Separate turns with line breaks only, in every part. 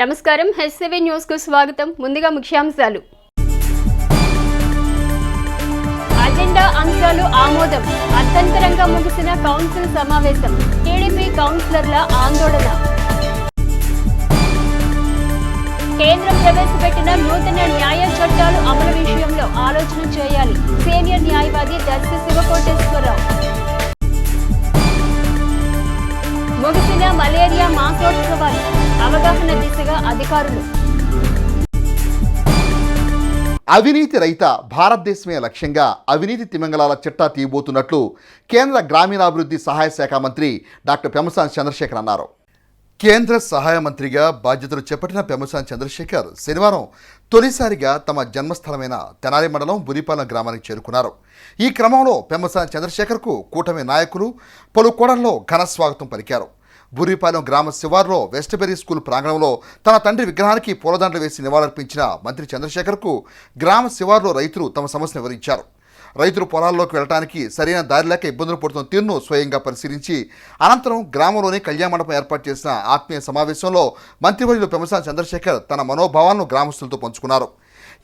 నమస్కారం, HCV news కు స్వాగతం. ముందుగా ముఖ్యాంశాలు. అజెండా అంశాలు ఆమోదం. అర్థంతరంగా ముగిసిన కౌన్సిల్ సమావేశం. టీడీపీ కౌన్సిలర్ల ఆందోళన. కేంద్రం ప్రవేశపెట్టిన నూతన న్యాయ చట్టాలు అమలు విషయంలో ఆలోచన చేయాలి. సీనియర్ న్యాయవాది దర్శి శివకోటేశ్వరరావు. ముగిసిన మలేరియా మాసోత్సవాలు. అవగాహన దిశగా అధికారులు.
అవినీతి రహిత భారతదేశమే లక్ష్యంగా అవినీతి తిమింగళాల చిట్టా తీయబోతున్నట్లు కేంద్ర గ్రామీణాభివృద్ధి సహాయ శాఖ మంత్రి డాక్టర్ పెమ్మసాని చంద్రశేఖర్ అన్నారు. కేంద్ర సహాయ మంత్రిగా బాధ్యతలు చేపట్టిన పెమ్మసాని చంద్రశేఖర్ శనివారం తొలిసారిగా తమ జన్మస్థలమైన తెనాలి మండలం బురిపాలెం గ్రామానికి చేరుకున్నారు. ఈ క్రమంలో పెమ్మసాని చంద్రశేఖర్కు కూటమి నాయకులు పలు కోణంలో ఘన స్వాగతం పలికారు. బుర్రిపాలెం గ్రామ శివార్లో వెస్ట్బెరీ స్కూల్ ప్రాంగణంలో తన తండ్రి విగ్రహానికి పూలదండలు వేసి నివాళులర్పించిన మంత్రి చంద్రశేఖర్కు గ్రామ శివార్లో రైతులు తమ సమస్యను వివరించారు. రైతులు పొలాల్లోకి వెళ్ళడానికి సరైన దారి లేక ఇబ్బందులు పడుతున్న తీరును స్వయంగా పరిశీలించి అనంతరం గ్రామంలోని కళ్యాణ మండపం ఏర్పాటు చేసిన ఆత్మీయ సమావేశంలో మంత్రివర్యులు పెమ్మసాని చంద్రశేఖర్ తన మనోభావాలను గ్రామస్తులతో పంచుకున్నారు.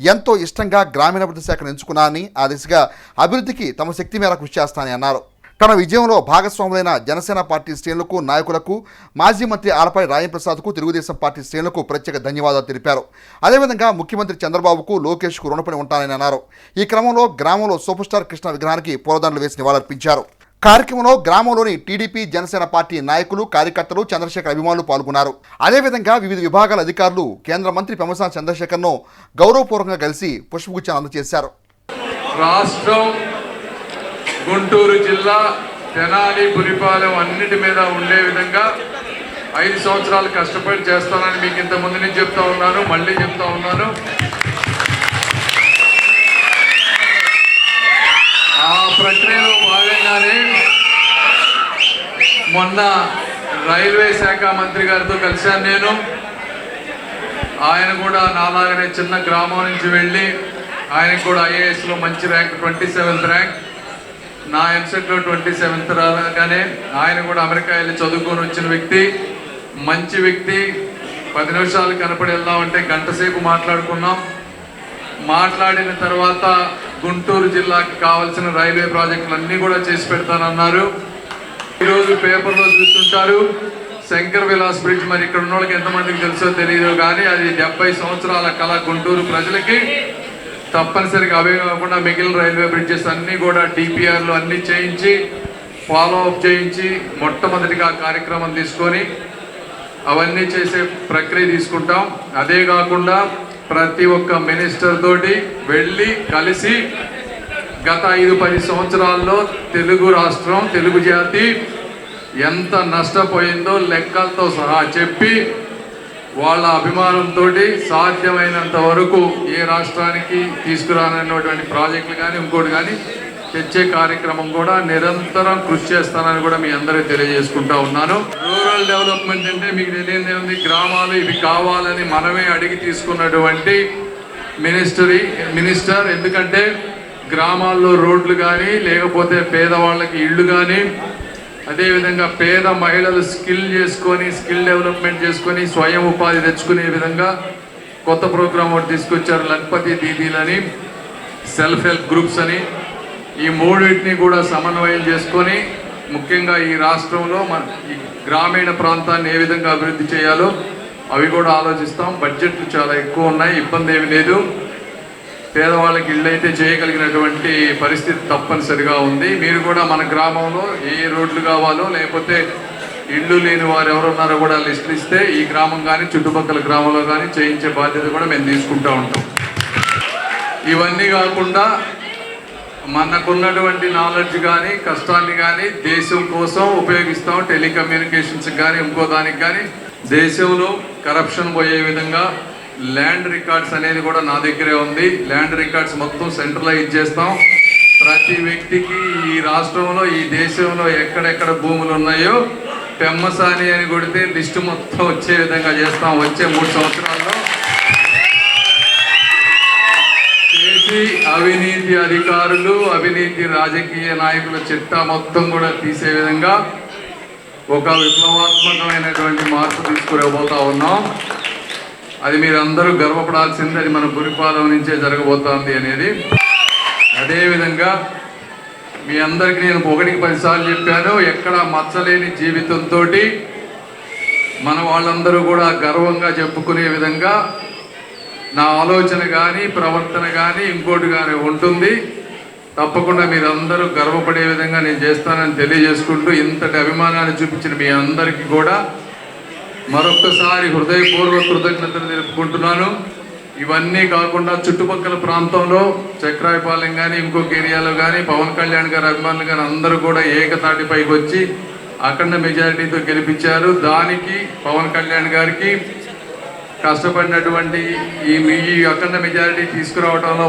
ఎంతో ఇష్టంగా గ్రామీణాభివృద్ధి శాఖను ఎంచుకున్నారని, ఆ దిశగా అభివృద్ధికి తమ శక్తి మేర కృషి చేస్తానని అన్నారు. తన విజయంలో భాగస్వాములైన జనసేన పార్టీ శ్రేణులకు, నాయకులకు, మాజీ మంత్రి ఆలపాటి రాజప్రసాద్కు, తెలుగుదేశం పార్టీ శ్రేణులకు ప్రత్యేక ధన్యవాదాలు తెలిపారు. అదేవిధంగా ముఖ్యమంత్రి చంద్రబాబుకు, లోకేష్కు రుణపడి ఉంటానని అన్నారు. ఈ క్రమంలో గ్రామంలో సూపర్ స్టార్ కృష్ణ విగ్రహానికి పూలదండలు వేసి నివాళులర్పించారు. కార్యక్రమంలో గ్రామంలోని టీడీపీ, జనసేన పార్టీ నాయకులు, కార్యకర్తలు, చంద్రశేఖర్ అభిమానులు పాల్గొన్నారు. అదేవిధంగా వివిధ విభాగాల అధికారులు కేంద్ర మంత్రి పెమ్మసాని చంద్రశేఖర్ను గౌరవపూర్వకంగా కలిసి పుష్పగుచ్చాన్ని అందజేశారు.
గుంటూరు జిల్లా తెనాలి, బురిపాలెం అన్నిటి మీద ఉండే విధంగా 5 సంవత్సరాలు కష్టపడి చేస్తానని మీకు ఇంత ముందు నుంచి చెప్తా ఉన్నాను, మళ్ళీ చెప్తా ఉన్నాను. ఆ ప్రక్రియలో భాగంగానే మొన్న రైల్వే శాఖ మంత్రి గారితో కలిశాను నేను. ఆయన కూడా నాలాగనే చిన్న గ్రామం నుంచి వెళ్ళి ఆయనకు కూడా ఐఏఎస్లో మంచి ర్యాంక్, 27th ర్యాంక్. నా ఎంసెట్లో 27th రాగానే ఆయన కూడా అమెరికా వెళ్ళి చదువుకొని వచ్చిన వ్యక్తి, మంచి వ్యక్తి. 10 నిమిషాలు కనపడి వెళ్దామంటే గంట సేపు మాట్లాడుకున్నాం. మాట్లాడిన తర్వాత గుంటూరు జిల్లాకి కావాల్సిన రైల్వే ప్రాజెక్టులన్నీ కూడా చేసి పెడతానన్నారు. ఈరోజు పేపర్లో చూస్తుంటారు శంకర్ విలాస్ బ్రిడ్జ్. మరి ఇక్కడ ఉన్న వాళ్ళకి ఎంతమందికి తెలుసో తెలియదు కానీ అది 70 సంవత్సరాల కళ గుంటూరు ప్రజలకి. తప్పనిసరిగా అవే కాకుండా మిగిలిన రైల్వే బ్రిడ్జెస్ అన్నీ కూడా డిపిఆర్లు అన్నీ చేయించి, ఫాలో అప్ చేయించి, మొట్టమొదటిగా కార్యక్రమం తీసుకొని అవన్నీ చేసే ప్రక్రియ తీసుకుంటాం. అదే కాకుండా ప్రతి ఒక్క మినిస్టర్ తోటి వెళ్ళి కలిసి గత 5-10 సంవత్సరాల్లో తెలుగు రాష్ట్రం, తెలుగు జాతి ఎంత నష్టపోయిందో లెక్కలతో సహా చెప్పి వాళ్ళ అభిమానంతో సాధ్యమైనంత వరకు ఏ రాష్ట్రానికి తీసుకురానటువంటి ప్రాజెక్టులు కానీ ఇంకోటి కానీ తెచ్చే కార్యక్రమం కూడా నిరంతరం కృషి చేస్తానని కూడా మీ అందరికీ తెలియజేసుకుంటా ఉన్నాను. రూరల్ డెవలప్మెంట్ అంటే మీకు తెలియదే ఉంది. గ్రామాలు ఇవి కావాలని మనమే అడిగి తీసుకున్నటువంటి మినిస్టర్. ఎందుకంటే గ్రామాల్లో రోడ్లు కానీ, లేకపోతే పేదవాళ్ళకి ఇళ్ళు కానీ, అదేవిధంగా పేద మహిళలు స్కిల్ డెవలప్మెంట్ చేసుకొని స్వయం ఉపాధి తెచ్చుకునే విధంగా కొత్త ప్రోగ్రాం ఒకటి తీసుకొచ్చారు. లక్పతి దీదీలని, సెల్ఫ్ హెల్ప్ గ్రూప్స్ అని. ఈ మూడింటిని కూడా సమన్వయం చేసుకొని ముఖ్యంగా ఈ రాష్ట్రంలో మన ఈ గ్రామీణ ప్రాంతాన్ని ఏ విధంగా అభివృద్ధి చేయాలో అవి కూడా ఆలోచిస్తాం. బడ్జెట్లు చాలా ఎక్కువ ఉన్నాయి, ఇబ్బంది ఏమి లేదు. పేదవాళ్ళకి ఇళ్ళు అయితే చేయగలిగినటువంటి పరిస్థితి తప్పనిసరిగా ఉంది. మీరు కూడా మన గ్రామంలో ఏ రోడ్లు కావాలో, లేకపోతే ఇళ్ళు లేని వారు ఎవరున్నారో కూడా లిస్టులు ఇస్తే ఈ గ్రామం కానీ చుట్టుపక్కల గ్రామంలో కానీ చేయించే బాధ్యత కూడా మేము తీసుకుంటూ ఉంటాం. ఇవన్నీ కాకుండా మనకున్నటువంటి నాలెడ్జ్ కానీ, కష్టాన్ని కానీ దేశం కోసం ఉపయోగిస్తాం. టెలికమ్యూనికేషన్స్ కానీ, ఇంకో దానికి కానీ. దేశంలో కరప్షన్ పోయే విధంగా ల్యాండ్ రికార్డ్స్ అనేది కూడా నా దగ్గరే ఉంది. ల్యాండ్ రికార్డ్స్ మొత్తం సెంట్రలైజ్ చేస్తాం. ప్రతి వ్యక్తికి ఈ రాష్ట్రంలో, ఈ దేశంలో ఎక్కడెక్కడ భూములు ఉన్నాయో పెమ్మసాని అని కొడితే లిస్టు మొత్తం వచ్చే విధంగా చేస్తాం. వచ్చే 3 సంవత్సరాల్లో చేసి అవినీతి అధికారులు, అవినీతి రాజకీయ నాయకుల చిట్టా మొత్తం కూడా తీసే విధంగా ఒక విప్లవాత్మకమైనటువంటి మార్పు తీసుకురాబోతా ఉన్నాం. అది మీరందరూ గర్వపడాల్సింది. అది మన గురిపాదం నుంచే జరగబోతోంది అనేది. అదేవిధంగా మీ అందరికీ నేను 1కి 10 సార్లు చెప్పాను, ఎక్కడ మచ్చలేని జీవితంతో మన వాళ్ళందరూ కూడా గర్వంగా చెప్పుకునే విధంగా నా ఆలోచన కానీ ప్రవర్తన కానీ ఇంకోటి కానీ ఉంటుంది. తప్పకుండా మీరందరూ గర్వపడే విధంగా నేను చేస్తానని తెలియజేసుకుంటూ, ఇంతటి అభిమానాన్ని చూపించిన మీ అందరికీ కూడా మరొక్కసారి హృదయపూర్వక కృతజ్ఞతలు తెలుపుకుంటున్నాను. ఇవన్నీ కాకుండా చుట్టుపక్కల ప్రాంతంలో చక్రాయపాలెం కానీ ఇంకొక ఏరియాలో కానీ పవన్ కళ్యాణ్ గారి అభిమానులు కానీ అందరూ కూడా ఏకతాటిపైకి వచ్చి అఖండ మెజారిటీతో గెలిపించారు. దానికి పవన్ కళ్యాణ్ గారికి కష్టపడినటువంటి ఈ అఖండ మెజారిటీ తీసుకురావడంలో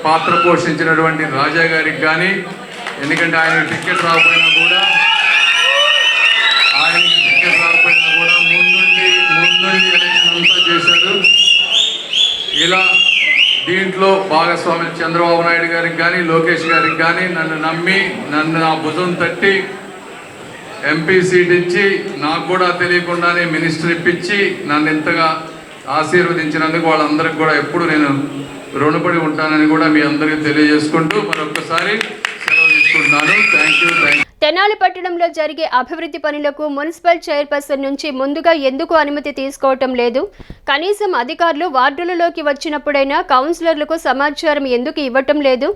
పాత్ర పోషించినటువంటి రాజా గారికి కానీ, ఎందుకంటే ఆయన టికెట్ రాకపోయినా కూడా ముందుండి ఎలక్షన్ అంతా చేశారు. ఇలా దీంట్లో భాగస్వాములు చంద్రబాబు నాయుడు గారికి కానీ లోకేష్ గారికి కానీ నన్ను నమ్మి నన్ను నా భుజం తట్టి ఎంపీ సీట్ ఇచ్చి నాకు కూడా తెలియకుండానే మినిస్టర్ ఇప్పించి నన్ను ఇంతగా ఆశీర్వదించినందుకు వాళ్ళందరికీ కూడా ఎప్పుడు నేను రుణపడి ఉంటానని కూడా మీ అందరికీ తెలియజేసుకుంటూ మరొకసారి సెలవు తీసుకుంటున్నాను. Thank you.
తెనాలి పట్టణంలో జరిగే అభివృద్ధి పనులకు మున్సిపల్ చైర్పర్సన్ నుంచి ముందుగా ఎందుకు అనుమతి తీసుకోవటం లేదు? కనీసం అధికారులు వార్డులలోకి వచ్చినప్పుడైనా కౌన్సిలర్లకు సమాచారం ఎందుకు ఇవ్వటం లేదు?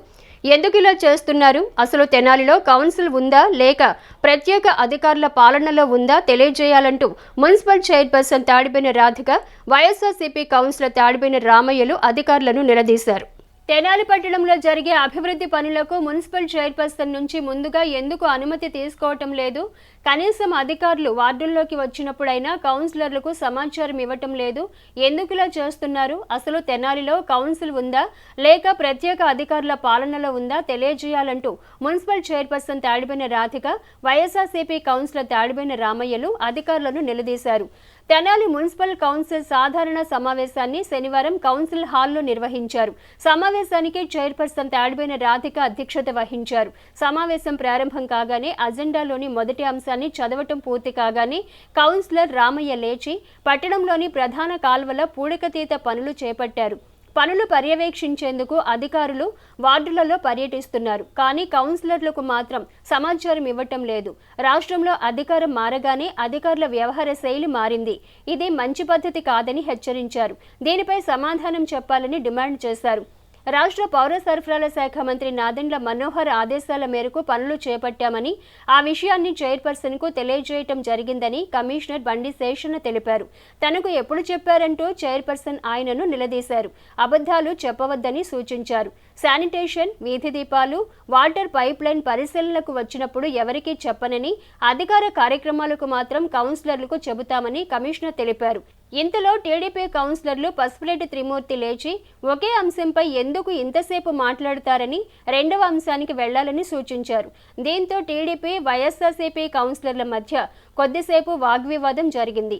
ఎందుకు ఇలా చేస్తున్నారు? అసలు తెనాలిలో కౌన్సిల్ ఉందా లేక ప్రత్యేక అధికారుల పాలనలో ఉందా తెలియజేయాలంటూ municipal chairperson Tadiboyina Radhika, YSRCP councillor Tadiboyina రామయ్యలు అధికారులను నిలదీశారు. తెనాలి పట్టణంలో జరిగే అభివృద్ధి పనులకు మున్సిపల్ చైర్పర్సన్ నుంచి ముందుగా ఎందుకు అనుమతి తీసుకోవటం లేదు? కనీసం అధికారులు వార్డుల్లోకి వచ్చినప్పుడైనా కౌన్సిలర్లకు సమాచారం ఇవ్వటం లేదు. ఎందుకులా చేస్తున్నారు? అసలు తెనాలిలో కౌన్సిల్ ఉందా లేక ప్రత్యేక అధికారుల పాలనలో ఉందా తెలియజేయాలంటూ municipal chairperson Tadiboyina Radhika, YSRCP councillor Tadiboyina రామయ్యలు అధికారులను నిలదీశారు. తెనాలి మున్సిపల్ కౌన్సిల్ సాధారణ సమావేశాన్ని శనివారం కౌన్సిల్ హాల్లో నిర్వహించారు. సమావేశానికి చైర్పర్సన్ తాడిబోయిన రాధిక అధ్యక్షత వహించారు. సమావేశం ప్రారంభం కాగానే అజెండాలోని మొదటి అంశాన్ని చదవటం పూర్తి కాగానే కౌన్సిలర్ రామయ్య లేచి పట్టణంలోని ప్రధాన కాల్వల పూడికతీత పనులు చేపట్టారు. పనులు పర్యవేక్షించేందుకు అధికారులు వార్డులలో పర్యటిస్తున్నారు. కానీ కౌన్సిలర్లకు మాత్రం సమాచారం ఇవ్వటం లేదు. రాష్ట్రంలో అధికారం మారగానే అధికారుల వ్యవహార శైలి మారింది. ఇది మంచి పద్ధతి కాదని హెచ్చరించారు. దీనిపై సమాధానం చెప్పాలని డిమాండ్ చేశారు. రాష్ట్ర పౌర సరఫరాల శాఖ మంత్రి నాదెండ్ల మనోహర్ ఆదేశాల మేరకు పనులు చేపట్టామని, ఆ విషయాన్ని చైర్పర్సన్కు తెలియజేయటం జరిగిందని కమిషనర్ బండి శేషన్న తెలిపారు. తనకు ఎప్పుడు చెప్పారంటూ చైర్పర్సన్ ఆయనను నిలదీశారు. అబద్ధాలు చెప్పవద్దని సూచించారు. శానిటేషన్, వీధి దీపాలు, వాటర్ పైప్ లైన్ పరిశీలనకు వచ్చినప్పుడు ఎవరికీ చెప్పనని, అధికార కార్యక్రమాలకు మాత్రం కౌన్సిలర్లకు చెబుతామని కమిషనర్ తెలిపారు. ఇంతలో టీడీపీ కౌన్సిలర్లు పసుపులేటి త్రిమూర్తి లేచి ఒకే అంశంపై ఎందుకు ఇంతసేపు మాట్లాడతారని రెండవ అంశానికి వెళ్లాలని సూచించారు. దీంతో టీడీపీ, వైఎస్ఆర్సీపీ కౌన్సిలర్ల మధ్య కొద్దిసేపు వాగ్వివాదం జరిగింది.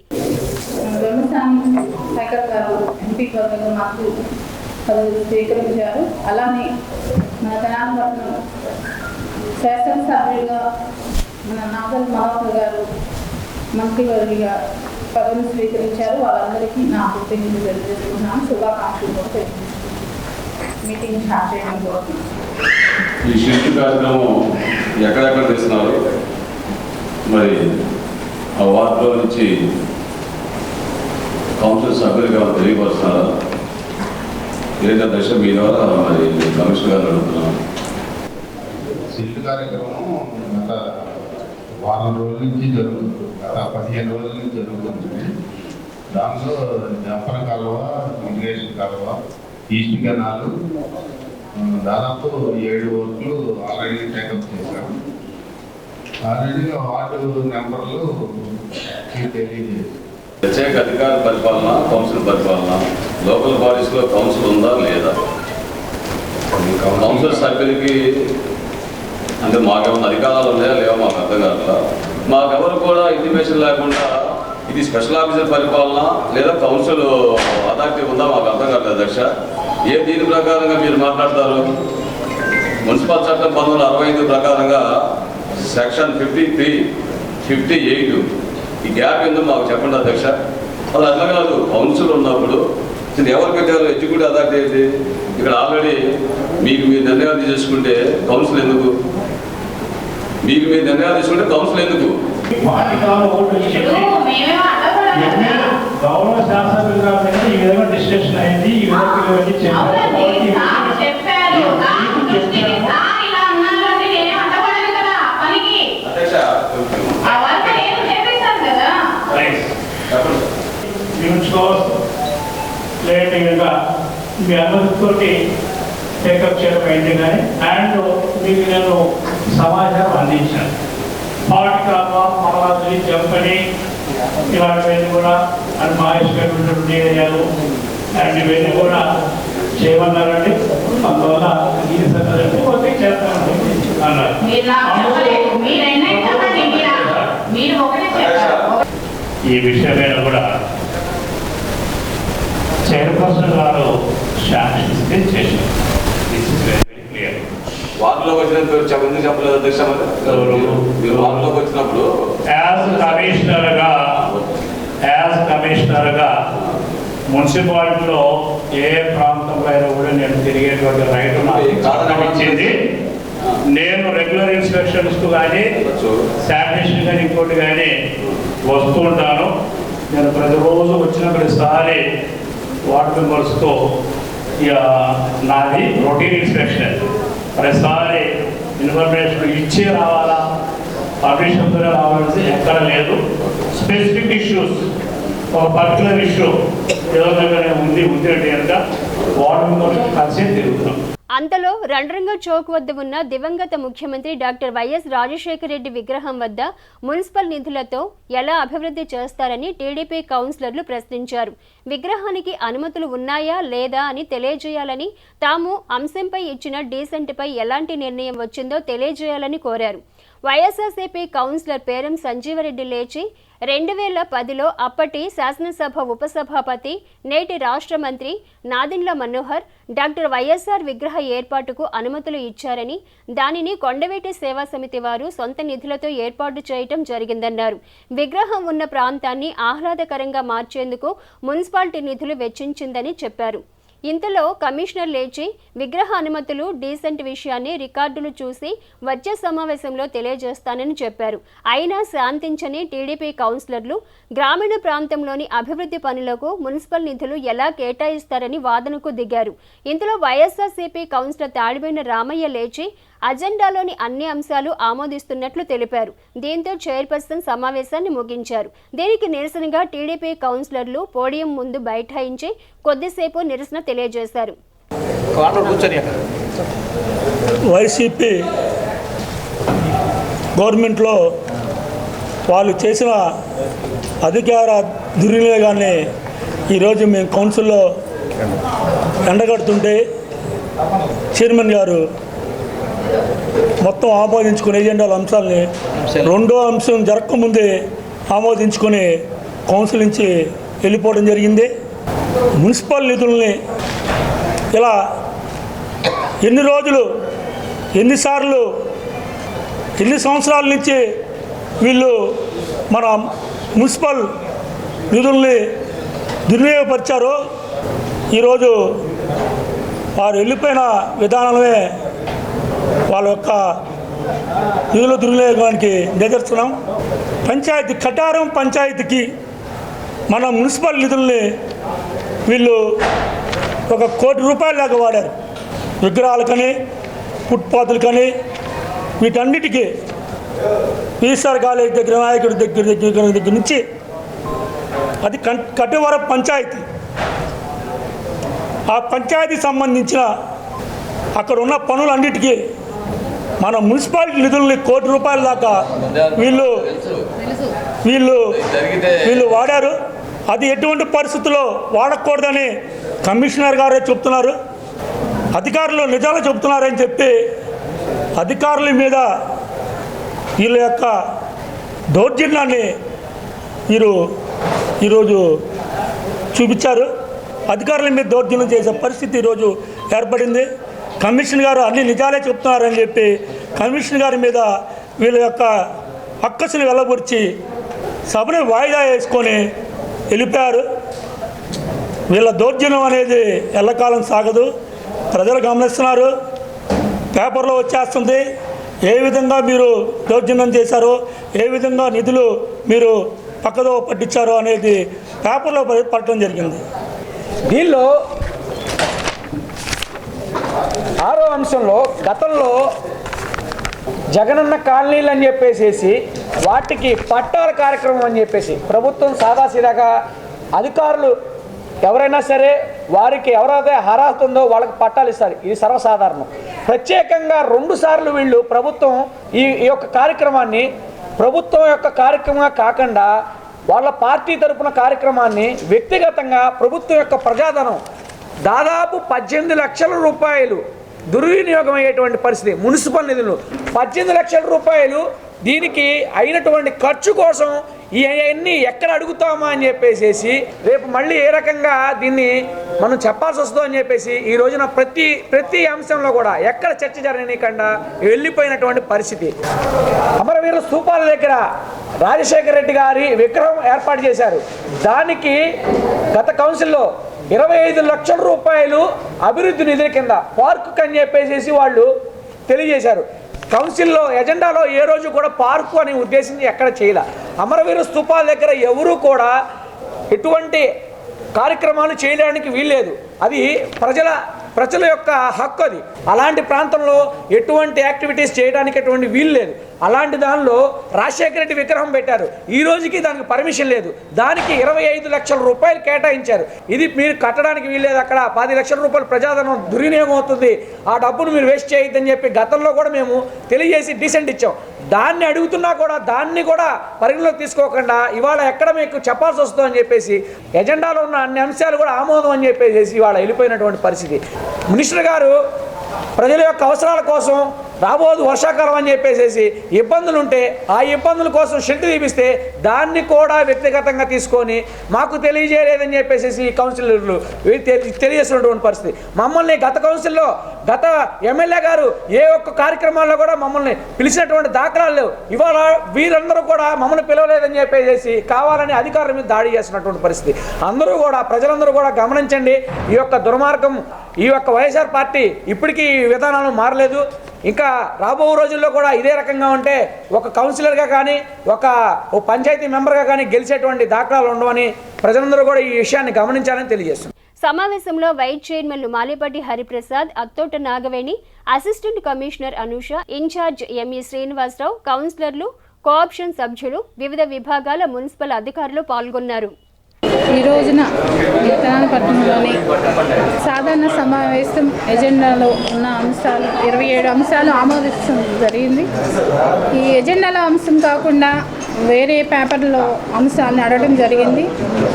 స్వీకరించారు. అలానే మన తెలంగాణ శాసనసభ్యులుగా మన నాగల్ మనోహర్ గారు మంత్రివర్యులుగా పదవిని స్వీకరించారు. వాళ్ళందరికీ నా కృతజ్ఞతలు తెలియజేస్తున్నాను. శుభాకాంక్షలు కూడా మీటింగ్ స్టార్ట్ చేయడం కోరుతున్నాను.
ఈ షిఫ్ట్ కార్యక్రమం ఎక్కడెక్కడ తెస్తున్నారు? మరి ఆ వార్డులో నుంచి కౌన్సిల్ సభ్యులుగా తెలియపరుస్తున్నారా? ఏదైనా దశ మీ ద్వారా మరి కమిషనర్ గారు అడుగుతున్నాను.
షిఫ్ట్ కార్యక్రమం గత వారం రోజుల నుంచి జరుగుతుంది. గత 15 రోజుల నుంచి జరుగుతుంది. దాంట్లో జంపన కాలువ, ఇరిగేషన్ కాలువ, ఈస్ట్ కెనాలు దాదాపు 7 వర్క్లు ఆల్రెడీ టేకప్ చేశాము. ఆల్రెడీ వార్డు నెంబర్లు తెలియజేసి
ప్రత్యేక అధికార పరిపాలన, కౌన్సిల్ పరిపాలన, లోకల్ బాడీస్లో కౌన్సిల్ ఉందా లేదా? కౌన్సిల్ సభ్యులకి అంటే మాకేమైనా అధికారాలు ఉన్నాయా లేవో మాకు అర్థం కాదు. మాకెవరు కూడా ఇంటిమేషన్ లేకుండా ఇది స్పెషల్ ఆఫీసర్ పరిపాలన లేదా కౌన్సిల్ అథారిటీ ఉందా మాకు అర్థం కాదు అధ్యక్ష. దీని ప్రకారంగా మీరు మాట్లాడతారు? మున్సిపల్ చట్టం 1965 ప్రకారంగా సెక్షన్ 53, 58 ఈ గ్యాప్ ఎందుకు మాకు చెప్పండి అధ్యక్ష. వాళ్ళు అట్లా కాదు, కౌన్సిల్ ఉన్నప్పుడు అసలు ఎవరు పెట్టారు ఎగ్జిక్యూటివ్ అథారిటీ ఏంటి? ఇక్కడ ఆల్రెడీ మీకు మీరు నిర్ణయాలు తీసుకుంటే కౌన్సిల్ ఎందుకు? మీకు మీరు నిర్ణయాలు తీసుకుంటే కౌన్సిల్ ఎందుకు?
గౌరవ శాసనసభ్యులుగా ఈ విధంగా డిస్కషన్ అయింది, ఈ విధంగా లేట్గా మీ అనుమతితోటి టేకప్ చేయడం అయింది. కానీ అండ్ మీకు నేను సమాచారం అందించాను. పాటికాల్వ, మరలాది, జంపని ఇలాంటివన్నీ కూడా అండ్ మాయేశ్వరుడు ఏరియాలు అండ్ ఇవన్నీ కూడా చేయమన్నారండి. అందువల్ల ఈ సందర్భంగా చేస్తామండి అన్నారు. ఈ విషయం మీద కూడా చైర్పర్సన్ గారు శాంక్షన్ చేశారు. This is very clear.
వార్డులోకి వచ్చినప్పుడు ఎందుకు చెప్పలేదు అధ్యక్ష? మీరు వార్డులోకి వచ్చినప్పుడు
యాజ్ కమిషనర్గా మున్సిపాలిటీలో ఏ ప్రాంతంలో అయినా కూడా నేను తిరిగేటువంటి రైట్ నాకు ఇచ్చింది. నేను రెగ్యులర్ ఇన్స్పెక్షన్స్కు కానీ శానిటేషన్ కానీ ఇంకోటి కానీ వస్తూ ఉంటాను. నేను ప్రతిరోజు వచ్చిన ప్రతిసారి వార్డు మెంబర్స్తో నాది రొటీన్ ఇన్స్పెక్షన్. ప్రతిసారి ఇన్ఫర్మేషన్ ఇచ్చే రావాలా, పర్మిషన్తోనే రావాల్సి ఎక్కడ లేదు. స్పెసిఫిక్ ఇష్యూస్, ఒక పర్టికులర్ ఇష్యూ ఏదో ఉంది అంటే కనుక వార్డు మెంబర్స్ కలిసి తిరుగుతున్నాం.
అంతలో రండ్రంగ చౌక్ వద్ద ఉన్న దివంగత ముఖ్యమంత్రి డాక్టర్ వైఎస్ రాజశేఖర రెడ్డి విగ్రహం వద్ద మున్సిపల్ నిధులతో ఎలా అభివృద్ధి చేస్తారని టీడీపీ కౌన్సిలర్లు ప్రశ్నించారు. విగ్రహానికి అనుమతులు ఉన్నాయా లేదా అని తెలియజేయాలని, తాము అంశంపై ఇచ్చిన డీసెంట్పై ఎలాంటి నిర్ణయం వచ్చిందో తెలియజేయాలని కోరారు. వైఎస్ఆర్సీపీ కౌన్సిలర్ పేరం సంజీవరెడ్డి లేచి 2010లో అప్పటి శాసనసభ ఉపసభాపతి, నేటి రాష్ట్ర మంత్రి నాదెండ్ల మనోహర్ డాక్టర్ వైఎస్ఆర్ విగ్రహ ఏర్పాటుకు అనుమతులు ఇచ్చారని, దానిని కొండవీటి సేవా సమితి వారు సొంత నిధులతో ఏర్పాటు చేయటం జరిగిందన్నారు. విగ్రహం ఉన్న ప్రాంతాన్ని ఆహ్లాదకరంగా మార్చేందుకు మున్సిపాలిటీ నిధులు వెచ్చించిందని చెప్పారు. ఇంతలో కమిషనర్ లేచి విగ్రహ అనుమతులు, డీసెంట్ విషయాన్ని రికార్డులు చూసి వచ్చే సమావేశంలో తెలియజేస్తానని చెప్పారు. అయినా శాంతించని టీడీపీ కౌన్సిలర్లు గ్రామీణ ప్రాంతంలోని అభివృద్ధి పనులకు మున్సిపల్ నిధులు ఎలా కేటాయిస్తారని వాదనకు దిగారు. ఇంతలో వైఎస్ఆర్సీపీ కౌన్సిలర్ తాడిబోయిన రామయ్య లేచి అజెండాలోని అన్ని అంశాలు ఆమోదిస్తున్నట్లు తెలిపారు. దీంతో చైర్పర్సన్ సమావేశాన్ని ముగించారు. దీనికి నిరసనగా టీడీపీ కౌన్సిలర్లు పోడియం ముందు బైఠాయించి కొద్దిసేపు నిరసన తెలియజేశారు.
వైసీపీ గవర్నమెంట్లో వాళ్ళు చేసిన అధికార దుర్వినియోగాన్ని ఈరోజు మేము కౌన్సిల్లో ఎండగడుతుంటే చైర్మన్ గారు మొత్తం ఆమోదించుకుని ఏజెండాల అంశాలని రెండో అంశం జరగకముందే ఆమోదించుకొని కౌన్సిల్ నుంచి వెళ్ళిపోవడం జరిగింది. మున్సిపల్ నిధుల్ని ఇలా ఎన్ని రోజులు, ఎన్నిసార్లు, ఎన్ని సంవత్సరాల నుంచి వీళ్ళు మన మున్సిపల్ నిధుల్ని దుర్వినియోగపరిచారో ఈరోజు వారు వెళ్ళిపోయిన విధానమే వాళ్ళ యొక్క నిధుల దుర్వినియోగానికి నిదర్శనం. పంచాయతీ కటారం పంచాయతీకి మన మున్సిపల్ నిధుల్ని వీళ్ళు 1 కోటి రూపాయల దాకా వాడారు. విగ్రహాలకని, ఫుట్పాత్లకని, వీటన్నిటికీ ఈశ్వర్ కాలేజ్ దగ్గర, నాయకుడి దగ్గర నుంచి అది కటువర పంచాయతీ. ఆ పంచాయతీ సంబంధించిన అక్కడ ఉన్న పనులన్నిటికీ మన మున్సిపాలిటీ నిధుల్ని 1 కోటి రూపాయల దాకా వీళ్ళు వాడారు. అది ఎటువంటి పరిస్థితుల్లో వాడకూడదని కమిషనర్ గారే చెప్తున్నారు. అధికారులు నిజాలు చెప్తున్నారని చెప్పి అధికారుల మీద వీళ్ళ యొక్క దౌర్జన్యాన్ని ఈరోజు చూపించారు. అధికారుల మీద దౌర్జన్యం చేసే పరిస్థితి ఈరోజు ఏర్పడింది. కమిషనర్ గారు అన్ని నిజాలే చెప్తున్నారని చెప్పి కమిషనర్ గారి మీద వీళ్ళ యొక్క అక్కసులు వెళ్ళబుర్చి సభని వాయిదా వేసుకొని వెళ్ళిపోయారు. వీళ్ళ దౌర్జన్యం అనేది ఎల్లకాలం సాగదు. ప్రజలు గమనిస్తున్నారు, పేపర్లో వచ్చేస్తుంది ఏ విధంగా మీరు దౌర్జన్యం చేశారో, ఏ విధంగా నిధులు మీరు పక్కదో పట్టించారో అనేది పేపర్లో పడటం జరిగింది.
దీనిలో 6వ అంశంలో గతంలో జగనన్న కాలనీలు అని చెప్పేసి వాటికి పట్టాల కార్యక్రమం అని చెప్పేసి ప్రభుత్వం సాదాసీదాగా అధికారులు ఎవరైనా సరే వారికి ఎవరైతే అర్హత ఉందో వాళ్ళకి పట్టాలు ఇస్తారు. ఇది సర్వసాధారణం. ప్రత్యేకంగా 2 సార్లు వీళ్ళు ప్రభుత్వం ఈ యొక్క కార్యక్రమాన్ని ప్రభుత్వం యొక్క కార్యక్రమంగా కాకుండా వాళ్ళ పార్టీ తరపున కార్యక్రమాన్ని వ్యక్తిగతంగా ప్రభుత్వం యొక్క ప్రజాధనం దాదాపు 18 లక్షల రూపాయలు దుర్వినియోగం అయ్యేటువంటి పరిస్థితి. మున్సిపల్ నిధులు 18 లక్షల రూపాయలు దీనికి అయినటువంటి ఖర్చు కోసం ఇవన్నీ ఎక్కడ అడుగుతామా అని చెప్పేసి రేపు మళ్ళీ ఏ రకంగా దీన్ని మనం చెప్పాల్సి వస్తుందో అని చెప్పేసి ఈ రోజున ప్రతి అంశంలో కూడా ఎక్కడ చర్చ జరగనీయకుండా వెళ్ళిపోయినటువంటి పరిస్థితి. అమరవీరుల స్తూపాల దగ్గర రాజశేఖర రెడ్డి గారి విగ్రహం ఏర్పాటు చేశారు. దానికి గత కౌన్సిల్లో 25 లక్షల రూపాయలు అభివృద్ధి నిధుల కింద పార్కు అని చెప్పేసి వాళ్ళు తెలియజేశారు. కౌన్సిల్లో ఎజెండాలో ఏ రోజు కూడా పార్కు అని ఉద్దేశించి ఎక్కడ చేయాల. అమరవీర స్తూపాల దగ్గర ఎవరూ కూడా ఎటువంటి కార్యక్రమాలు చేయడానికి వీల్లేదు. అది ప్రజల యొక్క హక్కు. అది అలాంటి ప్రాంతంలో ఎటువంటి యాక్టివిటీస్ చేయడానికి ఎటువంటి వీలు లేదు. అలాంటి దానిలో రాజశేఖర రెడ్డి విగ్రహం పెట్టారు. ఈ రోజుకి దానికి పర్మిషన్ లేదు. దానికి 25 లక్షల రూపాయలు కేటాయించారు. ఇది మీరు కట్టడానికి వీల్లేదు. అక్కడ 10 లక్షల రూపాయలు ప్రజాధనం దుర్వినియోగం అవుతుంది. ఆ డబ్బును మీరు వేస్ట్ చేయొద్దని చెప్పి గతంలో కూడా మేము తెలియజేసి డీసెంట్ ఇచ్చాం. దాన్ని అడుగుతున్నా కూడా దాన్ని కూడా పరిగణలోకి తీసుకోకుండా ఇవాళ ఎక్కడ మీకు చెప్పాల్సి వస్తుందో అని చెప్పేసి ఎజెండాలో ఉన్న అన్ని అంశాలు కూడా ఆమోదం అని చెప్పేసి ఇవాళ వెళ్ళిపోయినటువంటి పరిస్థితి. మినిస్టర్ గారు ప్రజల యొక్క అవసరాల కోసం రాబోదు వర్షాకాలం అని చెప్పేసి ఇబ్బందులు ఉంటే ఆ ఇబ్బందుల కోసం షెల్టర్ తీపిస్తే దాన్ని కూడా వ్యక్తిగతంగా తీసుకొని మాకు తెలియజేయలేదని చెప్పేసి కౌన్సిలర్లు తెలియజేస్తున్నటువంటి పరిస్థితి. మమ్మల్ని గత కౌన్సిల్లో గత ఎమ్మెల్యే గారు ఏ ఒక్క కార్యక్రమాల్లో కూడా మమ్మల్ని పిలిచినటువంటి దాఖలాలు లేవు. ఇవాళ వీరందరూ కూడా మమ్మల్ని పిలవలేదని చెప్పేసి కావాలని అధికారుల మీద దాడి చేస్తున్నటువంటి పరిస్థితి. అందరూ కూడా ప్రజలందరూ కూడా గమనించండి. ఈ యొక్క దుర్మార్గం ఈ యొక్క వైఎస్ఆర్ పార్టీ ఇప్పటికీ విధానాలు మారలేదు. ఇంకా రాబో రోజుల్లో కూడా ఇదే రకంగా ఉంటే ఒక కౌన్సిలర్గా కానీ ఒక పంచాయతీ మెంబర్గా కానీ గెలిచేటువంటి దాఖలాలు ఉండవని ప్రజలందరూ కూడా ఈ విషయాన్ని గమనించాలని తెలియజేస్తున్నారు.
సమావేశంలో వైస్ చైర్మన్లు Malepatti Hariprasad, Attota Nagaveni, assistant commissioner Anusha, in charge ME Srinivasarao, కౌన్సిలర్లు, కోఆప్షన్ సభ్యులు, వివిధ విభాగాల మున్సిపల్ అధికారులు పాల్గొన్నారు.
ఈ రోజున తెనాలిపట్నంలోని సాధారణ సమావేశం ఎజెండాలో ఉన్న అంశాలు 27 అంశాలు ఆమోదించడం జరిగింది. ఈ ఎజెండాలో అంశం కాకుండా వేరే పేపర్లో అంశాలను అడగడం జరిగింది.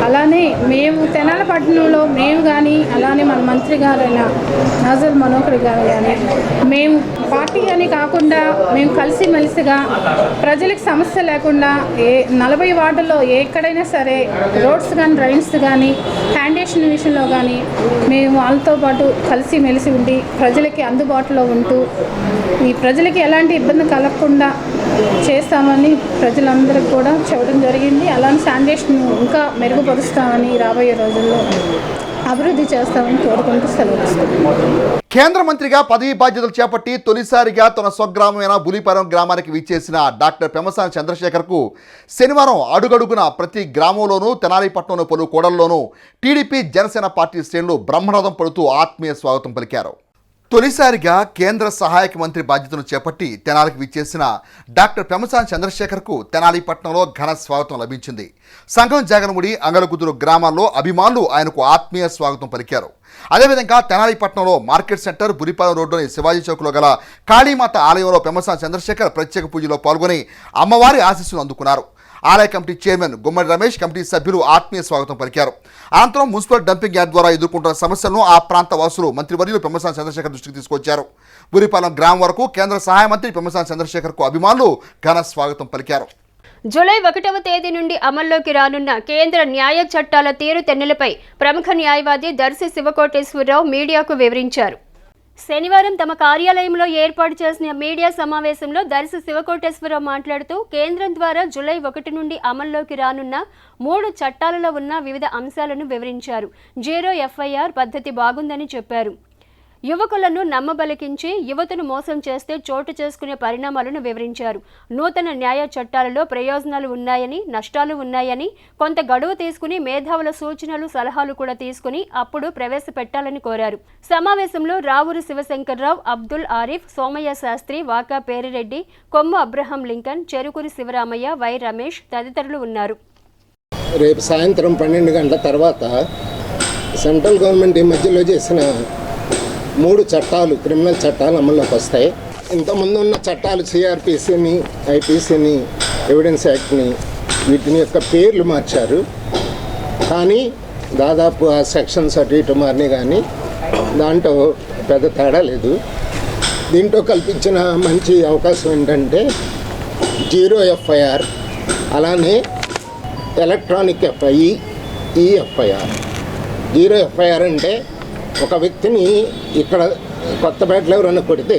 అలానే మేము తెనాలిపట్నంలో మేము కానీ అలానే మన మంత్రి గారైన నాజర్ మనోహర్ గారు కానీ మేము పార్టీ అని కాకుండా మేము కలిసిమెలిసిగా ప్రజలకు సమస్య లేకుండా 40 వార్డుల్లో ఎక్కడైనా సరే రోడ్స్ కానీ డ్రైన్స్ కానీ శానిటేషన్ విషయంలో కానీ మేము వాళ్ళతో పాటు కలిసిమెలిసి ఉండి ప్రజలకి అందుబాటులో ఉంటూ ఈ ప్రజలకి ఎలాంటి ఇబ్బంది కలగకుండా చేస్తామని ప్రజలందరికీ కూడా చెప్పడం జరిగింది. అలానే శానిటేషన్ ఇంకా మెరుగుపరుస్తామని రాబోయే రోజుల్లో అభివృద్ధి చేస్తామని కోరుకుంటూ సెలవు.
కేంద్ర మంత్రిగా పదవి బాధ్యతలు చేపట్టి తొలిసారిగా తన స్వగ్రామమైన బులిపాలెం గ్రామానికి విచ్చేసిన డాక్టర్ పెమ్మసాని చంద్రశేఖర్కు శనివారం అడుగడుగున ప్రతి గ్రామంలోనూ తెనాలిపట్నంలో పలు కూడల్లోనూ టీడీపీ జనసేన పార్టీ శ్రేణులు బ్రహ్మనాదం పడుతూ ఆత్మీయ స్వాగతం పలికారు. తొలిసారిగా కేంద్ర సహాయక మంత్రి బాధ్యతను చేపట్టి తెనాలికి విచ్చేసిన డాక్టర్ పెమ్మసాని చంద్రశేఖర్కు తెనాలిపట్నంలో ఘన స్వాగతం లభించింది. సంఘం జాగనముడి, అంగలకుదురు గ్రామాల్లో అభిమానులు ఆయనకు ఆత్మీయ స్వాగతం పలికారు. అదేవిధంగా తెనాలిపట్నంలో మార్కెట్ సెంటర్, బురిపాలెం రోడ్డులోని శివాజీ చౌక్లో గల కాళీమాత ఆలయంలో పెమ్మసాని చంద్రశేఖర్ ప్రత్యేక పూజలో పాల్గొని అమ్మవారి ఆశీస్సులు అందుకున్నారు. ఆలయ కమిటీ చైర్మన్ గుమ్మడి రమేష్, కమిటీ సభ్యులు ఆత్మీయ స్వాగతం పలికారు. అనంతరం మున్సిపల్ డంపింగ్ యార్డ్ ద్వారా ఎదుర్కొంటున్న సమస్యలను ఆ ప్రాంత వాసులు మంత్రివర్యులు పెమ్మసాని చంద్రశేఖర్ దృష్టికి తీసుకొచ్చారు. బురిపాలెం గ్రామం వరకు కేంద్ర సహాయ మంత్రి పెమ్మసాని చంద్రశేఖర్కు అభిమానులు ఘన స్వాగతం పలికారు.
జూలై 1వ తేదీ నుండి అమల్లోకి రానున్న కేంద్ర న్యాయ చట్టాల తీరుతెన్నులపై ప్రముఖ న్యాయవాది దర్శి శివకోటేశ్వరరావు మీడియాకు వివరించారు. శనివారం తమ కార్యాలయంలో ఏర్పాటు చేసిన మీడియా సమావేశంలో దర్శి శివకోటేశ్వరరావు మాట్లాడుతూ కేంద్రం ద్వారా జూలై 1 నుండి అమల్లోకి రానున్న 3 చట్టాలలో ఉన్న వివిధ అంశాలను వివరించారు. జీరో ఎఫ్ఐఆర్ పద్ధతి బాగుందని చెప్పారు. యువకులను నమ్మబలికించి యువతను మోసం చేస్తే చోటు చేసుకునే పరిణామాలను వివరించారు. నూతన న్యాయ చట్టాలలో ప్రయోజనాలు ఉన్నాయని, నష్టాలు ఉన్నాయని, కొంత గడువు తీసుకుని మేధావుల సూచనలు సలహాలు కూడా తీసుకుని అప్పుడు ప్రవేశపెట్టాలని కోరారు. సమావేశంలో Ravuri Sivashankarrao, Abdul Arif, Somaiah Sastry, Vaka Perireddy, Kommu Abraham Lincoln, Cherukuri Sivaramaiah, Y Ramesh తదితరులు ఉన్నారు.
రేపు సాయంత్రం 12 గంటల తర్వాత సెంట్రల్ గవర్నమెంట్ ఈ మధ్యలో చేసిన 3 చట్టాలు, క్రిమినల్ చట్టాలు అమల్లోకి వస్తాయి. ఇంతకుముందు ఉన్న చట్టాలు సిఆర్పిసిని, ఐపీసీని, ఎవిడెన్స్ యాక్ట్ని, వీటిని యొక్క పేర్లు మార్చారు. కానీ దాదాపు ఆ సెక్షన్స్ అటు ఇటు మారినాయి, కానీ దాంట్లో పెద్ద తేడా లేదు. దీంట్లో కల్పించిన మంచి అవకాశం ఏంటంటే జీరో ఎఫ్ఐఆర్, అలానే ఎలక్ట్రానిక్ ఈఎఫ్ఐఆర్. జీరో ఎఫ్ఐఆర్ అంటే ఒక వ్యక్తిని ఇక్కడ కొత్తపేటలో ఎవరైనా కొడితే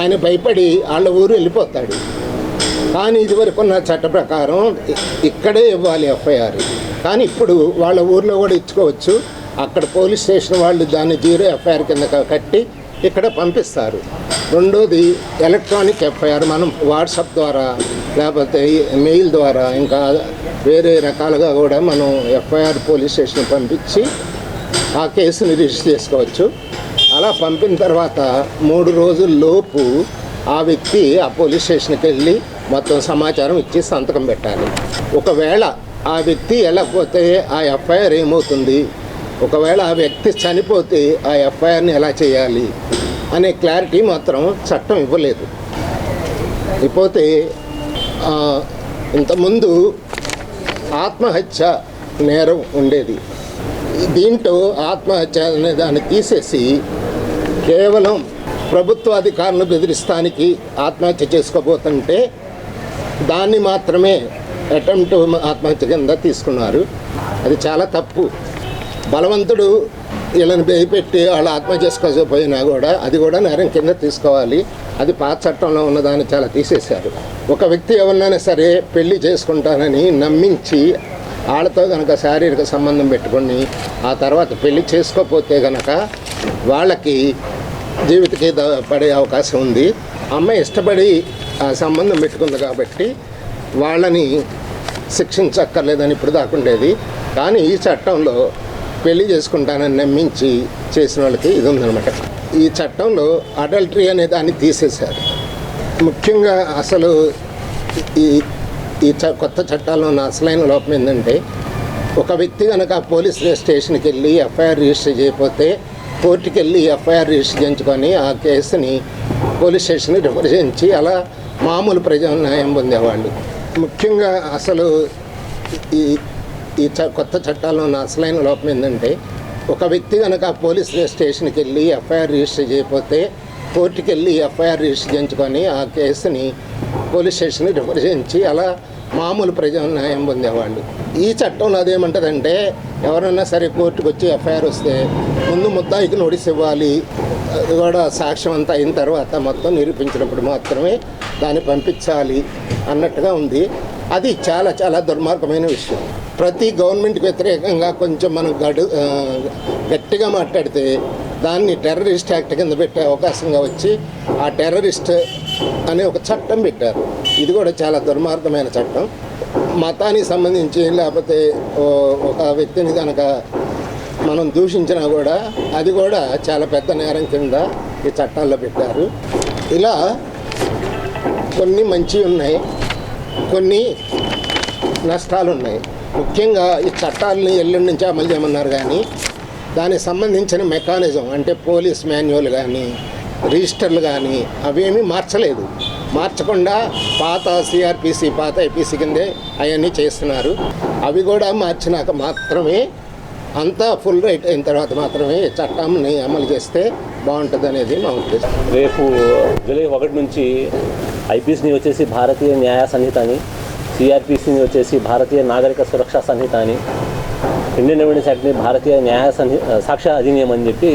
ఆయన భయపడి వాళ్ళ ఊరు వెళ్ళిపోతాడు. కానీ ఇదివరకు ఉన్న చట్ట ప్రకారం ఇక్కడే ఇవ్వాలి ఎఫ్ఐఆర్. కానీ ఇప్పుడు వాళ్ళ ఊర్లో కూడా ఇచ్చుకోవచ్చు. అక్కడ పోలీస్ స్టేషన్ వాళ్ళు దాన్ని జీరో ఎఫ్ఐఆర్ కింద కట్టి ఇక్కడ పంపిస్తారు. రెండోది ఎలక్ట్రానిక్ ఎఫ్ఐఆర్. మనం వాట్సాప్ ద్వారా లేకపోతే మెయిల్ ద్వారా ఇంకా వేరే రకాలుగా కూడా మనం ఎఫ్ఐఆర్ పోలీస్ స్టేషన్ పంపించి ఆ కేసుని రిజిస్టర్ చేసుకోవచ్చు. అలా పంపిన తర్వాత 3 రోజుల్లోపు ఆ వ్యక్తి ఆ పోలీస్ స్టేషన్కి వెళ్ళి మొత్తం సమాచారం ఇచ్చి సంతకం పెట్టాలి. ఒకవేళ ఆ వ్యక్తి వెళ్ళకపోతే ఆ ఎఫ్ఐఆర్ ఏమవుతుంది, ఒకవేళ ఆ వ్యక్తి చనిపోతే ఆ ఎఫ్ఐఆర్ని ఎలా చేయాలి అనే క్లారిటీ మాత్రం చట్టం ఇవ్వలేదు. ఇకపోతే ఇంతకుముందు ఆత్మహత్య నేరం ఉండేది. దీంట్లో ఆత్మహత్య అనే దాన్ని తీసేసి కేవలం ప్రభుత్వ అధికారులను బెదిరిస్తానికి ఆత్మహత్య చేసుకోబోతుంటే దాన్ని మాత్రమే అటెంప్ట్ ఆత్మహత్య కింద తీసుకున్నారు. అది చాలా తప్పు. బలవంతుడు వీళ్ళని భయపెట్టి వాళ్ళు ఆత్మహత్య చేసుకోకపోయినా కూడా అది కూడా నేరం కింద తీసుకోవాలి. అది పాత చట్టంలో ఉన్నదాన్ని చాలా తీసేశారు. ఒక వ్యక్తి ఎవరినైనా సరే పెళ్లి చేసుకుంటానని నమ్మించి వాళ్ళతో కనుక శారీరక సంబంధం పెట్టుకొని ఆ తర్వాత పెళ్లి చేసుకోకపోతే కనుక వాళ్ళకి జీవితకేద పడే అవకాశం ఉంది. అమ్మాయి ఇష్టపడి ఆ సంబంధం పెట్టుకుంది కాబట్టి వాళ్ళని శిక్షించక్కర్లేదని ఇప్పుడు దాకుండేది. కానీ ఈ చట్టంలో పెళ్లి చేసుకుంటానని నమ్మించి చేసిన వాళ్ళకి ఇది ఉందన్నమాట. ఈ చట్టంలో అడల్టరీ అనే దాన్ని తీసేశారు. ముఖ్యంగా అసలు ఈ కొత్త చట్టాల్లో ఉన్న అసలైన లోపం ఏంటంటే ఒక వ్యక్తి కనుక పోలీస్ స్టేషన్కి వెళ్ళి ఎఫ్ఐఆర్ రిజిస్టర్ చేయకపోతే కోర్టుకి వెళ్ళి ఎఫ్ఐఆర్ రిజిస్టర్ చేయించుకొని ఆ కేసుని పోలీస్ స్టేషన్కి రిఫర్ చేయించి అలా మామూలు ప్రజా న్యాయం పొందేవాళ్ళు. ముఖ్యంగా అసలు ఈ కొత్త చట్టాల్లో ఉన్న అసలైన లోపం ఏంటంటే ఒక వ్యక్తి కనుక పోలీస్ స్టేషన్కి వెళ్ళి ఎఫ్ఐఆర్ రిజిస్టర్ చేయకపోతే కోర్టుకి వెళ్ళి ఎఫ్ఐఆర్ రిజిస్టర్ చేయించుకొని ఆ కేసుని పోలీస్ స్టేషన్కి రిఫర్ చేయించి అలా మామూలు ప్రజా న్యాయం పొందేవాళ్ళు. ఈ చట్టంలో అదేమంటుందంటే ఎవరైనా సరే కోర్టుకు వచ్చి ఎఫ్ఐఆర్ వస్తే ముందు ముద్దాయికి నోటీస్ ఇవ్వాలి. అది కూడా సాక్ష్యం అంతా అయిన తర్వాత మొత్తం నిరూపించినప్పుడు మాత్రమే దాన్ని పంపించాలి అన్నట్టుగా ఉంది. అది చాలా చాలా దుర్మార్గమైన విషయం. ప్రతి గవర్నమెంట్కి వ్యతిరేకంగా కొంచెం మనం గట్టిగా మాట్లాడితే దాన్ని టెర్రరిస్ట్ యాక్ట్ కింద పెట్టే అవకాశంగా వచ్చి ఆ టెర్రరిస్ట్ అనే ఒక చట్టం పెట్టారు. ఇది కూడా చాలా దుర్మార్గమైన చట్టం. మతానికి సంబంధించి లేకపోతే ఒక వ్యక్తిని కనుక మనం దూషించినా కూడా అది కూడా చాలా పెద్ద నేరం కింద ఈ చట్టాల్లో పెట్టారు. ఇలా కొన్ని మంచి ఉన్నాయి, కొన్ని నష్టాలు ఉన్నాయి. ముఖ్యంగా ఈ చట్టాలని ఎల్లుండి నుంచి అమలు చేయమన్నారు, కానీ దానికి సంబంధించిన మెకానిజం అంటే పోలీస్ మాన్యువల్ కానీ రిజిస్టర్లు కానీ అవేమీ మార్చలేదు. మార్చకుండా పాత సిఆర్పిసి, పాత ఐపీసీ కిందే అవన్నీ చేస్తున్నారు. అవి కూడా మార్చినాక మాత్రమే అంతా ఫుల్ రైట్ అయిన తర్వాత మాత్రమే చట్టాన్ని అమలు చేస్తే బాగుంటుంది అనేది మా ఉద్దేశం.
రేపు జూలై 1 నుంచి ఐపీసీని వచ్చేసి భారతీయ న్యాయ సంహిత అని, సిఆర్పిసిని వచ్చేసి భారతీయ నాగరిక సురక్షా సంహిత అని, ఇండియన్ ఎవిడెన్స్ యాక్ట్ని భారతీయ న్యాయ సాక్ష్య అధినియం అని చెప్పి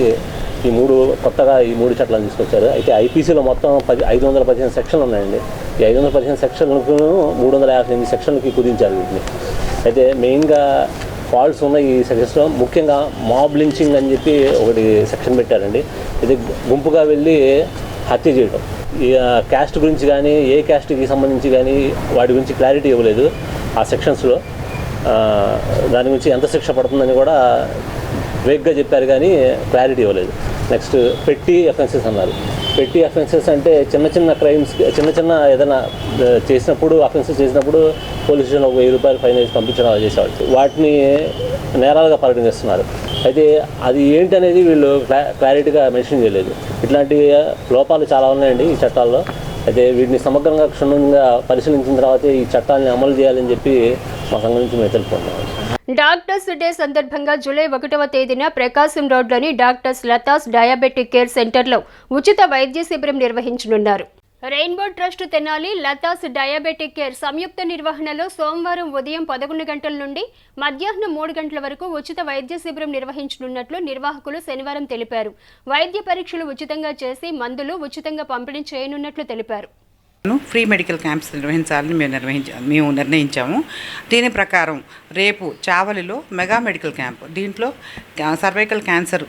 కొత్తగా ఈ 3 చట్టాలు తీసుకొచ్చారు. అయితే ఐపీసీలో మొత్తం 515 సెక్షన్లు ఉన్నాయండి. ఈ 515 సెక్షన్లకు 358 సెక్షన్లకి కుదించారు వీటిని. అయితే మెయిన్గా ఫాల్ట్స్ ఉన్న ఈ సెక్షన్స్లో ముఖ్యంగా మాబ్ లించింగ్ అని చెప్పి ఒకటి సెక్షన్ పెట్టారండి. ఇది గుంపుగా వెళ్ళి హత్య చేయడం. ఈ క్యాస్ట్ గురించి కానీ ఏ క్యాస్ట్కి సంబంధించి కానీ వాటి గురించి క్లారిటీ ఇవ్వలేదు ఆ సెక్షన్స్లో. దాని గురించి ఎంత శిక్ష పడుతుందని కూడా వేగ్గా చెప్పారు కానీ క్లారిటీ ఇవ్వలేదు. నెక్స్ట్ పెట్టి అఫెన్సెస్ అన్నారు. పెట్టి అఫెన్సెస్ అంటే చిన్న క్రైమ్స్, చిన్న ఏదైనా అఫెన్సెస్ చేసినప్పుడు పోలీస్ స్టేషన్ ఒక 1000 రూపాయలు ఫైన్ వేసి పంపించడం చేసేవాళ్ళు. వాటిని నేరాలుగా పరిగణిస్తున్నారు. అయితే అది ఏంటి అనేది వీళ్ళు క్లారిటీగా మెన్షన్ చేయలేదు. ఇట్లాంటి లోపాలు చాలా ఉన్నాయండి ఈ చట్టాల్లో. అయితే వీటిని సమగ్రంగా క్షుణ్ణంగా పరిశీలించిన తర్వాత ఈ చట్టాన్ని అమలు చేయాలని చెప్పి మా సంఘం నుంచి మేము తెలుపుకుంటున్నాం.
డాక్టర్స్ డే సందర్భంగా జూలై 1వ తేదీన ప్రకాశం రోడ్లోని డాక్టర్స్ లతాస్ డయాబెటిక్ కేర్ సెంటర్లో ఉచిత వైద్య శిబిరం నిర్వహించనున్నారు. Rainbow trust Tenali Lata's diabetic care సంయుక్త నిర్వహణలో సోమవారం ఉదయం 11 గంటల నుండి మధ్యాహ్నం 3 గంటల వరకు ఉచిత వైద్య శిబిరం నిర్వహించనున్నట్లు నిర్వాహకులు శనివారం తెలిపారు. వైద్య పరీక్షలు ఉచితంగా చేసి మందులు ఉచితంగా పంపిణీ చేయనున్నట్లు తెలిపారు.
ఫ్రీ మెడికల్ క్యాంప్స్ నిర్వహించాలని మేము నిర్ణయించాము. దీని ప్రకారం రేపు చావలిలో మెగా మెడికల్ క్యాంప్, దీంట్లో సర్వైకల్ క్యాన్సర్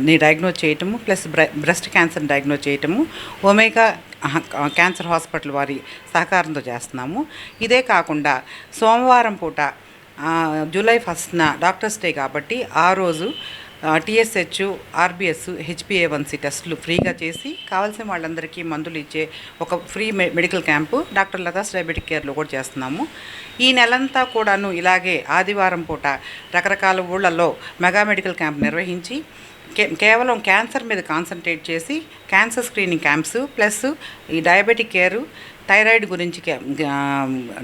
ని డయాగ్నోజ్ చేయటము ప్లస్ బ్రెస్ట్ క్యాన్సర్ని డయాగ్నోజ్ చేయటము ఒమేగా క్యాన్సర్ హాస్పిటల్ వారి సహకారంతో చేస్తున్నాము. ఇదే కాకుండా సోమవారం పూట జూలై 1న డాక్టర్స్ డే కాబట్టి ఆ రోజు TSH, RBS, HbA1c టెస్టులు ఫ్రీగా చేసి కావాల్సిన వాళ్ళందరికీ మందులు ఇచ్చే ఒక free medical camp doctor Lata's diabetic కేర్లో కూడా చేస్తున్నాము. ఈ నెలంతా కూడాను ఇలాగే ఆదివారం పూట రకరకాల ఊళ్ళల్లో మెగా మెడికల్ క్యాంప్ నిర్వహించి కేవలం క్యాన్సర్ మీద కాన్సన్ట్రేట్ చేసి క్యాన్సర్ స్క్రీనింగ్ క్యాంప్స్ ప్లస్ ఈ డయాబెటిక్ కేరు, థైరాయిడ్ గురించి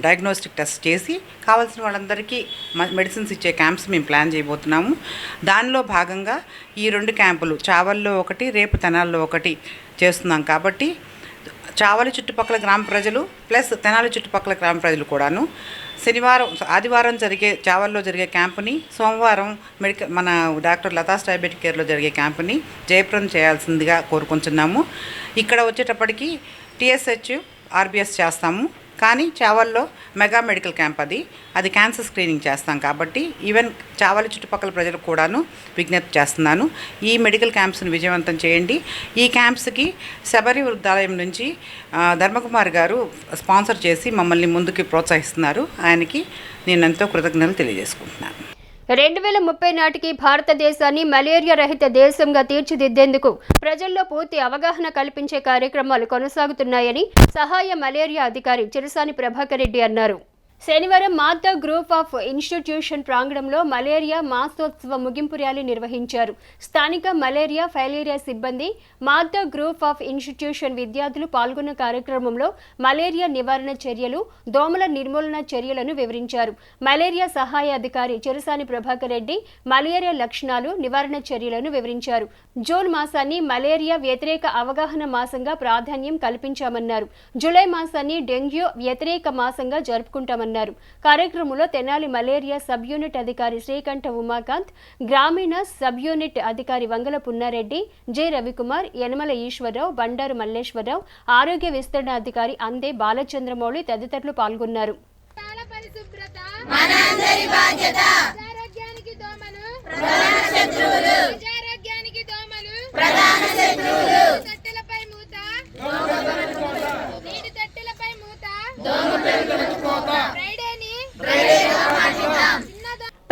డయాగ్నోస్టిక్ టెస్ట్ చేసి కావాల్సిన వాళ్ళందరికీ మెడిసిన్స్ ఇచ్చే క్యాంప్స్ మేము ప్లాన్ చేయబోతున్నాము. దానిలో భాగంగా ఈ 2 క్యాంపులు చావల్లో ఒకటి, రేపు తెనాల్లో ఒకటి చేస్తున్నాం. కాబట్టి చావలి చుట్టుపక్కల గ్రామ ప్రజలు ప్లస్ తెనాలి చుట్టుపక్కల గ్రామ ప్రజలు కూడాను ఆదివారం చావల్లో జరిగే క్యాంపుని, సోమవారం మన డాక్టర్ లతాస్ డయాబెటిక్ కేర్లో జరిగే క్యాంపుని జయప్రదం చేయాల్సిందిగా కోరుకుంటున్నాము. ఇక్కడ వచ్చేటప్పటికి TSH, RBS చేస్తాము, కానీ చావల్లో మెగా మెడికల్ క్యాంప్ అది క్యాన్సర్ స్క్రీనింగ్ చేస్తాం. కాబట్టి ఈవెన్ చావలి చుట్టుపక్కల ప్రజలకు కూడాను విజ్ఞప్తి చేస్తున్నాను, ఈ మెడికల్ క్యాంప్స్ని విజయవంతం చేయండి. ఈ క్యాంప్స్కి శబరి వృద్ధాలయం నుంచి ధర్మకుమార్ గారు స్పాన్సర్ చేసి మమ్మల్ని ముందుకు ప్రోత్సహిస్తున్నారు. ఆయనకి నేను ఎంతో కృతజ్ఞతలు తెలియజేసుకుంటున్నాను.
2030 నాటికి భారతదేశాన్ని మలేరియా రహిత దేశంగా తీర్చిదిద్దేందుకు ప్రజల్లో పూర్తి అవగాహన కల్పించే కార్యక్రమాలు కొనసాగుతున్నాయని సహాయ మలేరియా అధికారి చిరసాని ప్రభాకర్ రెడ్డి అన్నారు. శనివారం మాతా గ్రూప్ ఆఫ్ ఇన్స్టిట్యూషన్ ప్రాంగణంలో మలేరియా మాసోత్సవ ముగింపు ర్యాలీ నిర్వహించారు. స్థానిక మలేరియా ఫైలేరియా సిబ్బంది, మాతా గ్రూప్ ఆఫ్ ఇన్స్టిట్యూషన్ విద్యార్థులు పాల్గొన్న కార్యక్రమంలో మలేరియా నివారణ చర్యలు, దోమల నిర్మూలన చర్యలను వివరించారు. మలేరియా సహాయ అధికారి చిరసాని ప్రభాకర్ రెడ్డి మలేరియా లక్షణాలు, నివారణ చర్యలను వివరించారు. జూన్ మాసాన్ని మలేరియా వ్యతిరేక అవగాహన మాసంగా ప్రాధాన్యం కల్పించామన్నారు. జూలై మాసాన్ని డెంగ్యూ వ్యతిరేక మాసంగా జరుపుకుంటామన్నారు. కార్యక్రమంలో తెనాలి మలేరియా సబ్ యూనిట్ అధికారి శ్రీకంఠ ఉమాకాంత్, గ్రామీణ సబ్ యూనిట్ అధికారి వంగల పున్నారెడ్డి, జె రవికుమార్, యనమల ఈశ్వరరావు, బండారు మల్లేశ్వరరావు, ఆరోగ్య విస్తరణ అధికారి అందే బాలచంద్రమౌళి తదితరులు పాల్గొన్నారు.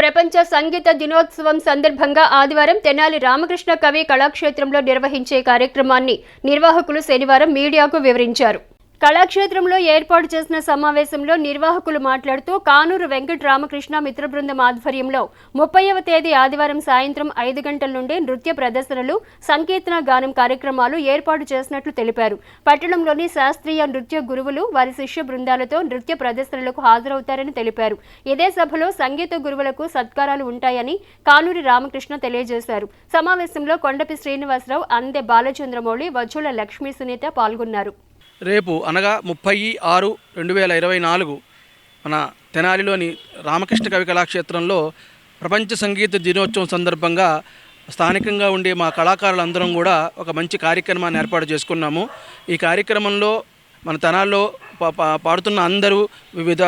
ప్రపంచ సంగీత దినోత్సవం సందర్భంగా ఆదివారం తెనాలి రామకృష్ణ కవి కళాక్షేత్రంలో నిర్వహించే కార్యక్రమాన్ని నిర్వాహకులు శనివారం మీడియాకు వివరించారు. కళాక్షేత్రంలో ఏర్పాటు చేసిన సమావేశంలో నిర్వాహకులు మాట్లాడుతూ కానూరు వెంకట రామకృష్ణ మిత్ర బృందం ఆధ్వర్యంలో 30వ తేదీ ఆదివారం సాయంత్రం 5 గంటల నుండి నృత్య ప్రదర్శనలు, సంకీర్తన గానం కార్యక్రమాలు ఏర్పాటు చేసినట్లు తెలిపారు. పట్టణంలోని శాస్త్రీయ నృత్య గురువులు వారి శిష్య బృందాలతో నృత్య ప్రదర్శనలకు హాజరవుతారని తెలిపారు. ఇదే సభలో సంగీత గురువులకు సత్కారాలు ఉంటాయని కానూరి రామకృష్ణ తెలియజేశారు. సమావేశంలో కొండపి శ్రీనివాసరావు, అందే బాలచంద్రమౌళి, వజ్జుల లక్ష్మీ సునీత పాల్గొన్నారు.
రేపు అనగా 30/6/2024 మన తెనాలిలోని రామకృష్ణ కవి కళాక్షేత్రంలో ప్రపంచ సంగీత దినోత్సవం సందర్భంగా స్థానికంగా ఉండే మా కళాకారులందరం కూడా ఒక మంచి కార్యక్రమాన్ని ఏర్పాటు చేసుకున్నాము. ఈ కార్యక్రమంలో మన తెనాల్లో పాడుతున్న అందరూ వివిధ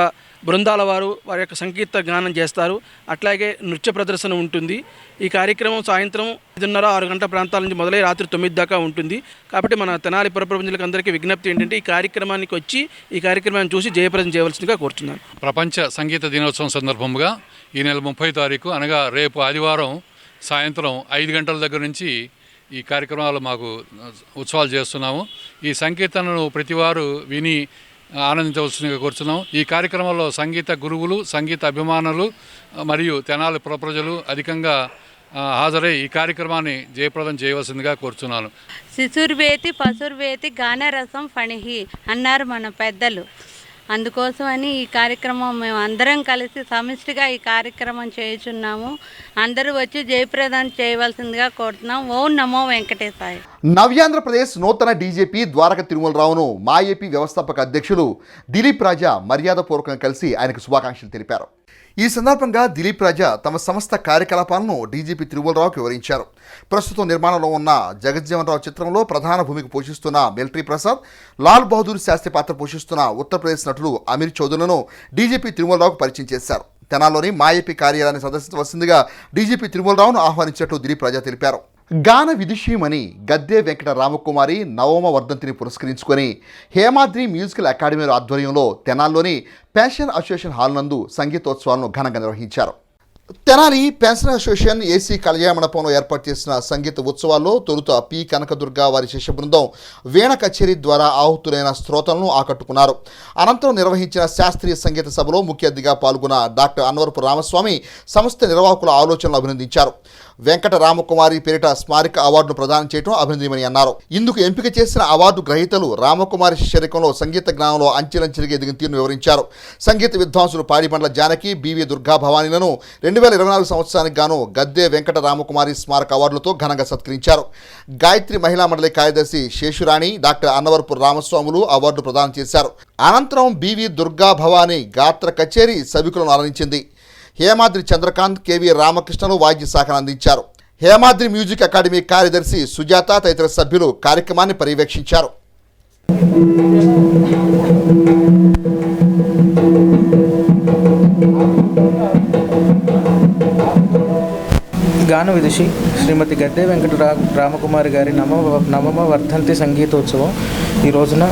బృందాల వారి యొక్క సంగీత గానం చేస్తారు. అట్లాగే నృత్య ప్రదర్శన ఉంటుంది. ఈ కార్యక్రమం సాయంత్రం 5:30-6 గంటల ప్రాంతాల నుంచి మొదలై రాత్రి 9 దాకా ఉంటుంది. కాబట్టి మన తెనాలి పుర ప్రజలకు అందరికీ విజ్ఞప్తి ఏంటంటే ఈ కార్యక్రమానికి వచ్చి ఈ కార్యక్రమాన్ని చూసి జయప్రదం చేయవలసిందిగా కోరుతున్నాను.
ప్రపంచ సంగీత దినోత్సవం సందర్భంగా ఈ నెల 30 తారీఖు అనగా రేపు ఆదివారం సాయంత్రం 5 గంటల దగ్గర నుంచి ఈ కార్యక్రమాలు మాకు ఉత్సవాలు చేస్తున్నాము. ఈ సంకీర్తనను ప్రతివారు విని ఆనందించవలసిందిగా కోరుతున్నాం. ఈ కార్యక్రమంలో సంగీత గురువులు, సంగీత అభిమానులు మరియు తెనాలి పుర ప్రజలు అధికంగా హాజరై ఈ కార్యక్రమాన్ని జయప్రదం చేయవలసిందిగా కోరుతున్నాను.
శిశుర్వేతి పశుర్వేతి గానరసం ఫణిహి అన్నారు మన పెద్దలు. అందుకోసమని ఈ కార్యక్రమం మేము అందరం కలిసి సమిష్టిగా ఈ కార్యక్రమం చేయుచున్నాము. అందరూ వచ్చి జయప్రదం చేయవలసిందిగా కోరుతున్నాం. ఓం నమో వెంకటేశాయ.
నవ్యాంధ్రప్రదేశ్ నూతన డీజీపీ ద్వారక తిరుమలరావును మా ఏపీ వ్యవస్థాపక అధ్యక్షులు దిలీప్ రాజా మర్యాదపూర్వకంగా కలిసి ఆయనకు శుభాకాంక్షలు తెలిపారు. ఈ సందర్భంగా దిలీప్ రాజా తమ సంస్థ కార్యకలాపాలను డీజీపీ తిరుమలరావుకు వివరించారు. ప్రస్తుతం నిర్మాణంలో ఉన్న జగజ్జీవనరావు చిత్రంలో ప్రధాన భూమిక పోషిస్తున్న మిలిటరీ ప్రసాద్, లాల్ బహదూర్ శాస్త్రి పాత్ర పోషిస్తున్న ఉత్తరప్రదేశ్ నటుడు అమీర్ చౌదరులను డీజీపీ తిరుమలరావుకు పరిచయం చేశారు. తెనాల్లోని మా ఏపీ కార్యాలయాన్ని సందర్శించవలసిందిగా డీజీపీ తిరుమలరావును ఆహ్వానించినట్లు దిలీప్ రాజా తెలిపారు. గాన విదుషీమణి గద్దె వెంకట రామకుమారి నవమ వర్ధంతిని పురస్కరించుకొని హేమాద్రి మ్యూజికల్ అకాడమీ ఆధ్వర్యంలో తెనాల్లోని పెన్షన్ అసోసియేషన్ హాల్ నందు సంగీతోత్సవాలను ఘనంగా నిర్వహించారు. తెనాలి పెన్షన్ అసోసియేషన్ ఏసీ కళ్యాణ మండపంలో ఏర్పాటు చేసిన సంగీత ఉత్సవాల్లో తొలుత పి కనకదుర్గ వారి శిష్య బృందం వీణ కచేరీ ద్వారా ఆహుతులైన శ్రోతలను ఆకట్టుకున్నారు. అనంతరం నిర్వహించిన శాస్త్రీయ సంగీత సభలో ముఖ్య అతిథిగా పాల్గొన్న డాక్టర్ అన్వరపు రామస్వామి సంస్థ నిర్వాహకుల ఆలోచనలు అభినందించారు. వెంకట రామకుమారి పేరిట స్మారక అవార్డును ప్రదానం చేయడం అభినందనీయమని అన్నారు. ఇందుకు ఎంపిక చేసిన అవార్డు గ్రహీతలు రామకుమారి శిష్యరికంలో సంగీత జ్ఞానంలో అంచెలంచెలుగా ఎదిగిన తీరును వివరించారు. సంగీత విద్వాంసులు పాడిబండ్ల జానకి, బివి దుర్గా భవానీలను 2024 సంవత్సరానికి గాను గద్దె వెంకట రామకుమారి స్మారక అవార్డులతో ఘనంగా సత్కరించారు. గాయత్రి మహిళా మండలి కార్యదర్శి శేషురాణి, డాక్టర్ అన్నవరపు రామస్వాములు అవార్డు ప్రదానం చేశారు. అనంతరం బివి దుర్గా భవానీ గాత్ర కచేరీ సభికులను ఆనందించింది. హేమాద్రి చంద్రకాంత్, కేవీ రామకృష్ణలు వాద్య శాఖను అందించారు. హేమాద్రి మ్యూజిక్ అకాడమీ కార్యదర్శి సుజాత తదితర సభ్యులు కార్యక్రమాన్ని పర్యవేక్షించారు.
గాన విదుషి శ్రీమతి గద్దె వెంకట రామకుమారి గారి నవమ వర్ధంతి సంగీతోత్సవం ఈ రోజున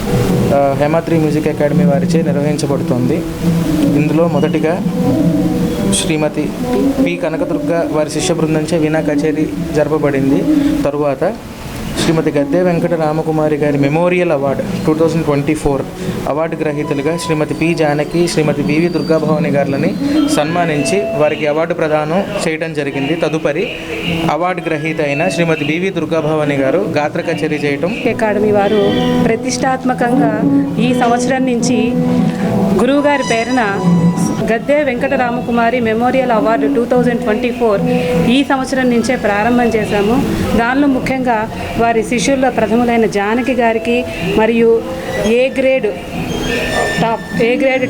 హేమాద్రి మ్యూజిక్ అకాడమీ వారిచే నిర్వహించబడుతుంది. ఇందులో మొదటిగా శ్రీమతి పి కనకదుర్గ వారి శిష్య బృందంచే వీణా కచేరీ జరపబడింది. తరువాత శ్రీమతి గద్దె వెంకట రామకుమారి గారి మెమోరియల్ అవార్డు 2024 అవార్డు గ్రహీతలుగా శ్రీమతి పి జానకి, శ్రీమతి బివి దుర్గాభవాని గారులని సన్మానించి వారికి అవార్డు ప్రదానం చేయడం జరిగింది. తదుపరి అవార్డు గ్రహీత అయిన శ్రీమతి బివి దుర్గాభవాని గారు గాత్ర కచేరీ చేయటం.
అకాడమీ వారు ప్రతిష్టాత్మకంగా ఈ సంవత్సరం నుంచి గురువుగారి పేరున గద్దె వెంకట రామకుమారి మెమోరియల్ అవార్డు 2024 ఈ సంవత్సరం నుంచే ప్రారంభం చేశాము. దానిలో ముఖ్యంగా వారి శిష్యుల్లో ప్రథములైన జానకి గారికి మరియు ఏ గ్రేడ్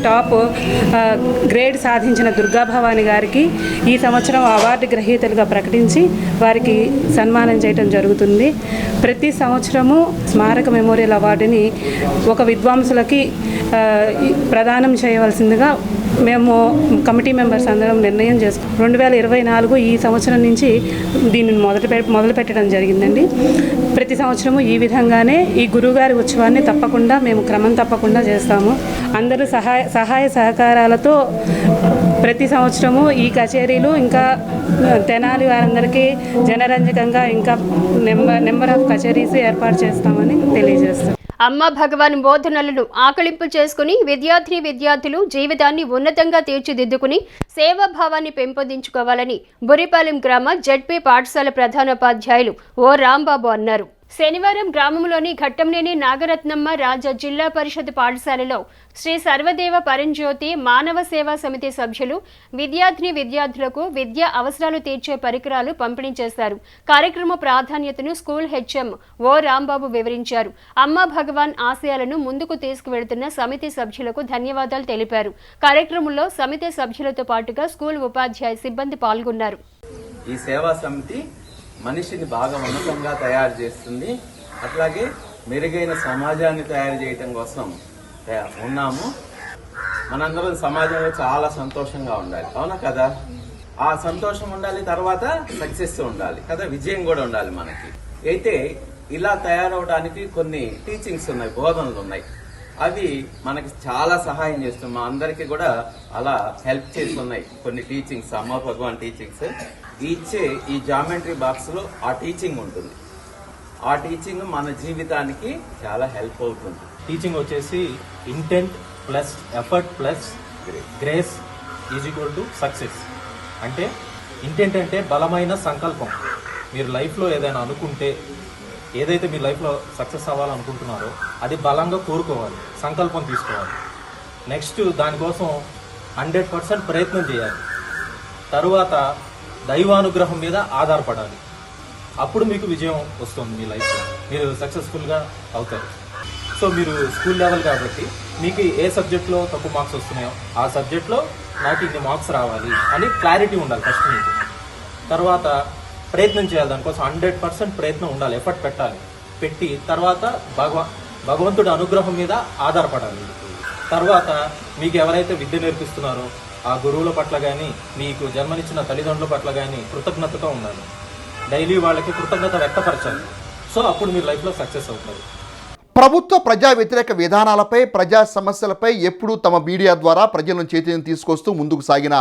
టాప్ గ్రేడ్ సాధించిన దుర్గాభవాని గారికి ఈ సంవత్సరం అవార్డు గ్రహీతలుగా ప్రకటించి వారికి సన్మానం చేయడం జరుగుతుంది. ప్రతి సంవత్సరము స్మారక మెమోరియల్ అవార్డుని ఒక విద్వాంసులకి ప్రదానం చేయవలసిందిగా మేము కమిటీ మెంబర్స్ అందరం నిర్ణయం చేసుకున్నాం. 2024 ఈ సంవత్సరం నుంచి దీనిని మొదలు పెట్టడం జరిగిందండి. ప్రతి సంవత్సరము ఈ విధంగానే ఈ గురువుగారి ఉత్సవాన్ని తప్పకుండా మేము క్రమం తప్పకుండా చేస్తాము. అందరూ సహాయ సహకారాలతో ప్రతి సంవత్సరము ఈ కచేరీలు ఇంకా తెనాలి వారందరికీ జనరంజకంగా ఇంకా నెంబర్ ఆఫ్ కచేరీస్ ఏర్పాటు చేస్తామని తెలియజేస్తాం.
అమ్మ భగవాన్ బోధనలను ఆకళింపు చేసుకుని విద్యార్థులు జీవితాన్ని ఉన్నతంగా తీర్చిదిద్దుకుని సేవాభావాన్ని పెంపొందించుకోవాలని బురిపాలెం గ్రామ జడ్పీ పాఠశాల ప్రధానోపాధ్యాయులు ఓ రాంబాబు అన్నారు. శనివారం గ్రామంలోని ఘట్టంనేని నాగరత్నమ్మ రాజా జిల్లా పరిషత్ పాఠశాలలో శ్రీ సర్వదేవ పరంజ్యోతి మానవ సేవా సమితి సభ్యులు విద్యార్థులకు విద్యా అవసరాలు తీర్చే పరికరాలు పంపిణీ చేశారు. కార్యక్రమ ప్రాధాన్యతను స్కూల్ హెచ్ఎం ఓ రాంబాబు వివరించారు. అమ్మ భగవాన్ ఆశయాలను ముందుకు తీసుకువెళ్తున్న సమితి సభ్యులకు ధన్యవాదాలు తెలిపారు. కార్యక్రమంలో సమితి సభ్యులతో పాటుగా స్కూల్ ఉపాధ్యాయ సిబ్బంది పాల్గొన్నారు.
ఈ సేవా సమితి మనిషిని బాగా ఉన్నతంగా తయారు చేస్తుంది. అట్లాగే మెరుగైన సమాజాన్ని తయారు చేయటం కోసం ఉన్నాము. మనందరం సమాజంలో చాలా సంతోషంగా ఉండాలి, అవునా కదా? ఆ సంతోషం ఉండాలి, తర్వాత సక్సెస్ ఉండాలి కదా, విజయం కూడా ఉండాలి మనకి. అయితే ఇలా తయారవడానికి కొన్ని టీచింగ్స్ ఉన్నాయి, బోధనలు ఉన్నాయి. అవి మనకి చాలా సహాయం చేస్తుంది. మా అందరికీ కూడా అలా హెల్ప్ చేస్తున్నాయి కొన్ని టీచింగ్స్, అమ్మ భగవాన్ టీచింగ్స్. ఇచ్చే ఈ జామెట్రీ బాక్స్ లో ఆ టీచింగ్ ఉంటుంది. ఆ టీచింగ్ మన జీవితానికి చాలా హెల్ప్ అవుతుంది.
టీచింగ్ వచ్చేసి intent plus effort plus grace is equal to success. అంటే ఇంటెంట్ అంటే బలమైన సంకల్పం. మీరు లైఫ్లో ఏదైనా అనుకుంటే, ఏదైతే మీరు లైఫ్లో సక్సెస్ అవ్వాలనుకుంటున్నారో అది బలంగా కోరుకోవాలి, సంకల్పం తీసుకోవాలి. నెక్స్ట్ దానికోసం 100% ప్రయత్నం చేయాలి. తరువాత దైవానుగ్రహం మీద ఆధారపడాలి. అప్పుడు మీకు విజయం వస్తుంది, మీ లైఫ్లో మీరు సక్సెస్ఫుల్గా అవుతారు. సో మీరు స్కూల్ లెవెల్ కాబట్టి మీకు ఏ సబ్జెక్ట్లో తక్కువ మార్క్స్ వస్తున్నాయో ఆ సబ్జెక్ట్లో నాకు ఇన్ని మార్క్స్ రావాలి అని క్లారిటీ ఉండాలి ఫస్ట్ మీకు. తర్వాత ప్రయత్నం చేయాలి, దానికోసం 100% ప్రయత్నం ఉండాలి, ఎఫర్ట్ పెట్టాలి. పెట్టి తర్వాత భగవంతుడి అనుగ్రహం మీద ఆధారపడాలి. తర్వాత మీకు ఎవరైతే విద్య నేర్పిస్తున్నారో ఆ గురువుల పట్ల కానీ, మీకు జన్మనిచ్చిన తల్లిదండ్రుల పట్ల కానీ కృతజ్ఞతతో ఉండాలి. డైలీ వాళ్ళకి కృతజ్ఞత వ్యక్తపరచాలి. సో అప్పుడు మీరు లైఫ్లో సక్సెస్ అవుతారు.
ప్రభుత్వ ప్రజా వ్యతిరేక విధానాలపై, ప్రజా సమస్యలపై ఎప్పుడూ తమ మీడియా ద్వారా ప్రజలను చైతన్యం తీసుకొస్తూ ముందుకు సాగిన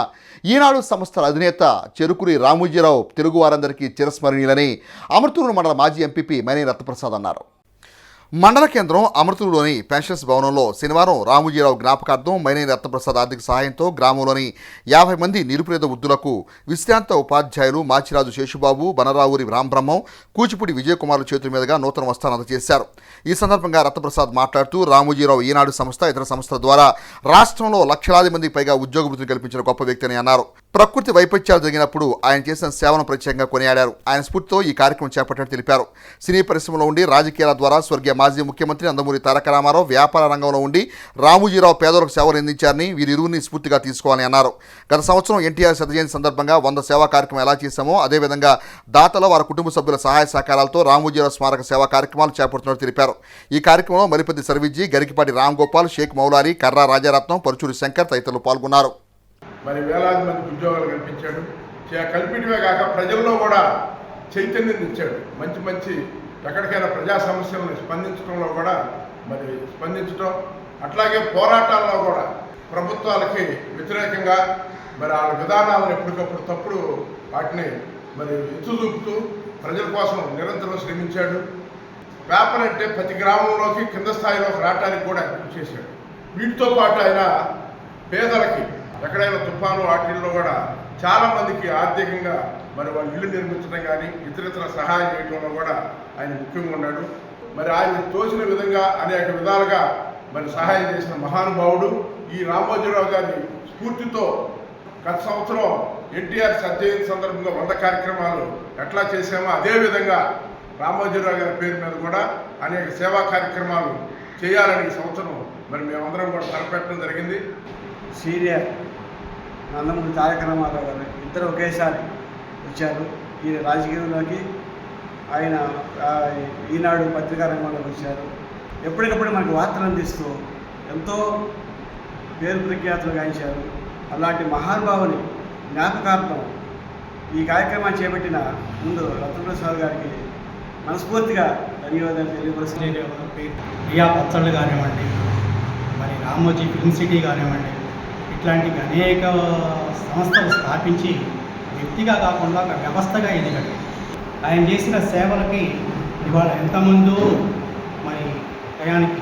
ఈనాడు సంస్థల అధినేత చెరుకురి రామోజీరావు తెలుగు వారందరికీ చిరస్మరణీయులని అమృతూరు మండల మాజీ ఎంపీపీ మైనేని రత్నప్రసాద్ అన్నారు. మండల కేంద్రం అమృతూరులోని పెన్షన్స్ భవనంలో శనివారం రామోజీరావు జ్ఞాపకార్థం మైనేని రత్నప్రసాద్ ఆర్థిక సహాయంతో గ్రామంలోని 50 మంది నిరుపేద వృద్ధులకు విశ్రాంత ఉపాధ్యాయులు మాచిరాజు శేషుబాబు, బనరావురి రాంబ్రహ్మం, కూచిపూడి విజయకుమారుల చేతుల మీదుగా నూతన వస్త్రాలు అందజేశారు. ఈ సందర్భంగా రత్నప్రసాద్ మాట్లాడుతూ రామోజీరావు ఈనాడు సంస్థ, ఇతర సంస్థల ద్వారా రాష్ట్రంలో లక్షలాది మందికి పైగా ఉద్యోగ వృత్తిని కల్పించిన గొప్ప వ్యక్తి అని అన్నారు. ప్రకృతి వైపత్యాలు జరిగినప్పుడు ఆయన చేసిన సేవను ప్రత్యేకంగా కొనియాడారు. ఆయన స్ఫూర్తితో ఈ కార్యక్రమం చేపట్టినట్టు తెలిపారు. సినీ పరిశ్రమలో ఉండి రాజకీయాల ద్వారా స్వర్గీయ మాజీ ముఖ్యమంత్రి నందమూరి తారక రామారావు వ్యాపార రంగంలో ఉండి రామోజీరావు పేదలకు సేవలు అందించారని, వీరిరువురిని స్ఫూర్తిగా తీసుకోవాలని అన్నారు. గత సంవత్సరం ఎన్టీఆర్ శతజయంతి సందర్భంగా 100 సేవా కార్యక్రమం ఎలా చేశామో అదేవిధంగా దాతల వారి కుటుంబ సభ్యుల సహాయ సహకారాలతో రామోజీరావు స్మారక సేవా కార్యక్రమాలు చేపడుతున్నట్టు తెలిపారు. ఈ కార్యక్రమంలో మరిపతి సర్విజీ, గరికిపాటి రామ్ గోపాల్, షేక్ మౌలారి, కర్రా రాజారత్నం, పరుచూరి శంకర్ తదితరులు పాల్గొన్నారు.
మరి వేలాది మందికి ఉద్యోగాలు కల్పించాడు. కల్పించడమే కాక ప్రజల్లో కూడా చైతన్యం ఇచ్చాడు. మంచి మంచి ఎక్కడికైనా ప్రజా సమస్యలను స్పందించడంలో కూడా మరి స్పందించడం, అట్లాగే పోరాటాల్లో కూడా ప్రభుత్వాలకి వ్యతిరేకంగా మరి వాళ్ళ విధానాలను ఎప్పటికప్పుడు తప్పుడు వాటిని మరి ఎత్తుచూపుతూ ప్రజల కోసం నిరంతరం శ్రమించాడు. పేపర్ అంటే ప్రతి గ్రామంలోకి కింద స్థాయిలోకి రావడానికి కూడా కృషి చేశాడు. వీటితో పాటు ఆయన పేదలకి ఎక్కడైనా తుఫాను వాటిల్లో కూడా చాలామందికి ఆర్థికంగా మరి వాళ్ళ ఇల్లు నిర్మించడం కానీ ఇతరితర సహాయం చేయడంలో కూడా ఆయన ముఖ్యంగా ఉన్నాడు. మరి ఆయన తోచిన విధంగా అనేక విధాలుగా మరి సహాయం చేసిన మహానుభావుడు. ఈ రామోజీరావు గారి స్ఫూర్తితో గత సంవత్సరం ఎన్టీఆర్ శతజయంతి సందర్భంగా 100 కార్యక్రమాలు ఎట్లా చేశామో అదేవిధంగా రామోజీరావు గారి పేరు మీద కూడా అనేక సేవా కార్యక్రమాలు చేయాలని ఈ సంవత్సరం మరి మేమందరం కూడా తలపెట్టడం జరిగింది.
సీనియర్ నందమూరి తారక రామారావు గారు ఇద్దరు ఒకేసారి వచ్చారు ఈ రాజకీయంలోకి. ఆయన ఈనాడు పత్రికా రంగంలోకి వచ్చారు. ఎప్పటికప్పుడు మనకు వార్తలు అందిస్తూ ఎంతో పేరు ప్రఖ్యాతులు గాయించారు. అలాంటి మహానుభావుని జ్ఞాపకార్థం ఈ కార్యక్రమాన్ని చేపట్టిన ముందు రత్నప్రసాద్ గారికి మనస్ఫూర్తిగా ధన్యవాదాలు తెలియపరుస్తున్నాను.
ప్రియా పచ్చళ్ళు కానివ్వండి, మరి రామోజీ ఫిల్మ్ సిటీ కానివ్వండి, ఇట్లాంటి అనేక సంస్థలు స్థాపించి వ్యక్తిగా కాకుండా ఒక వ్యవస్థగా ఎదిగాడు. ఆయన చేసిన సేవలకి ఇవాళ ఎంతమందో మరి టయానికి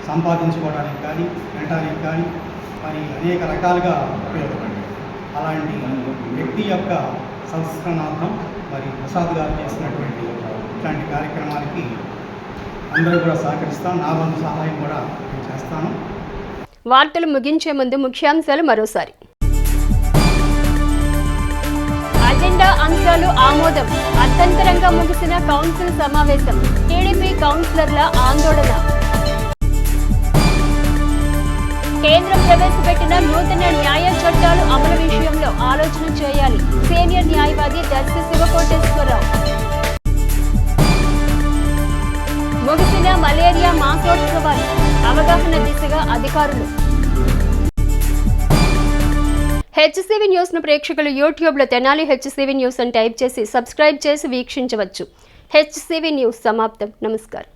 సంపాదించుకోవడానికి కానీ, వినడానికి కానీ మరి అనేక రకాలుగా ఉపయోగపడింది. అలాంటి వ్యక్తి యొక్క సంస్కరణార్థం మరి ప్రసాద్ గారు చేసినటువంటి ఇట్లాంటి కార్యక్రమాలకి అందరూ కూడా సహకరిస్తాను. నా వంతు సహాయం కూడా నేను చేస్తాను.
వార్తలు ముగించే ముందు ముఖ్యాంశాలు మరోసారి. అజెండా అంశాలు ఆమోదం. అర్థంతరంగా ముగిసిన కౌన్సిల్ సమావేశం. టీడీపీ కౌన్సిలర్ల ఆందోళన. కేంద్రం ప్రవేశపెట్టిన నూతన న్యాయ చట్టాలు అమలు విషయంలో ఆలోచన చేయాలి. సీనియర్ న్యాయవాది దర్శి శివకోటేశ్వరరావు. మలేరియా మాసోత్సవాలు అవగాహన దిశగా అధికారులు. హెచ్సివి న్యూస్ను ప్రేక్షకులు యూట్యూబ్లో తెనాలి హెచ్సివి న్యూస్ అని టైప్ చేసి సబ్స్క్రైబ్ చేసి వీక్షించవచ్చు. హెచ్సివి న్యూస్ సమాప్తం. నమస్కారం.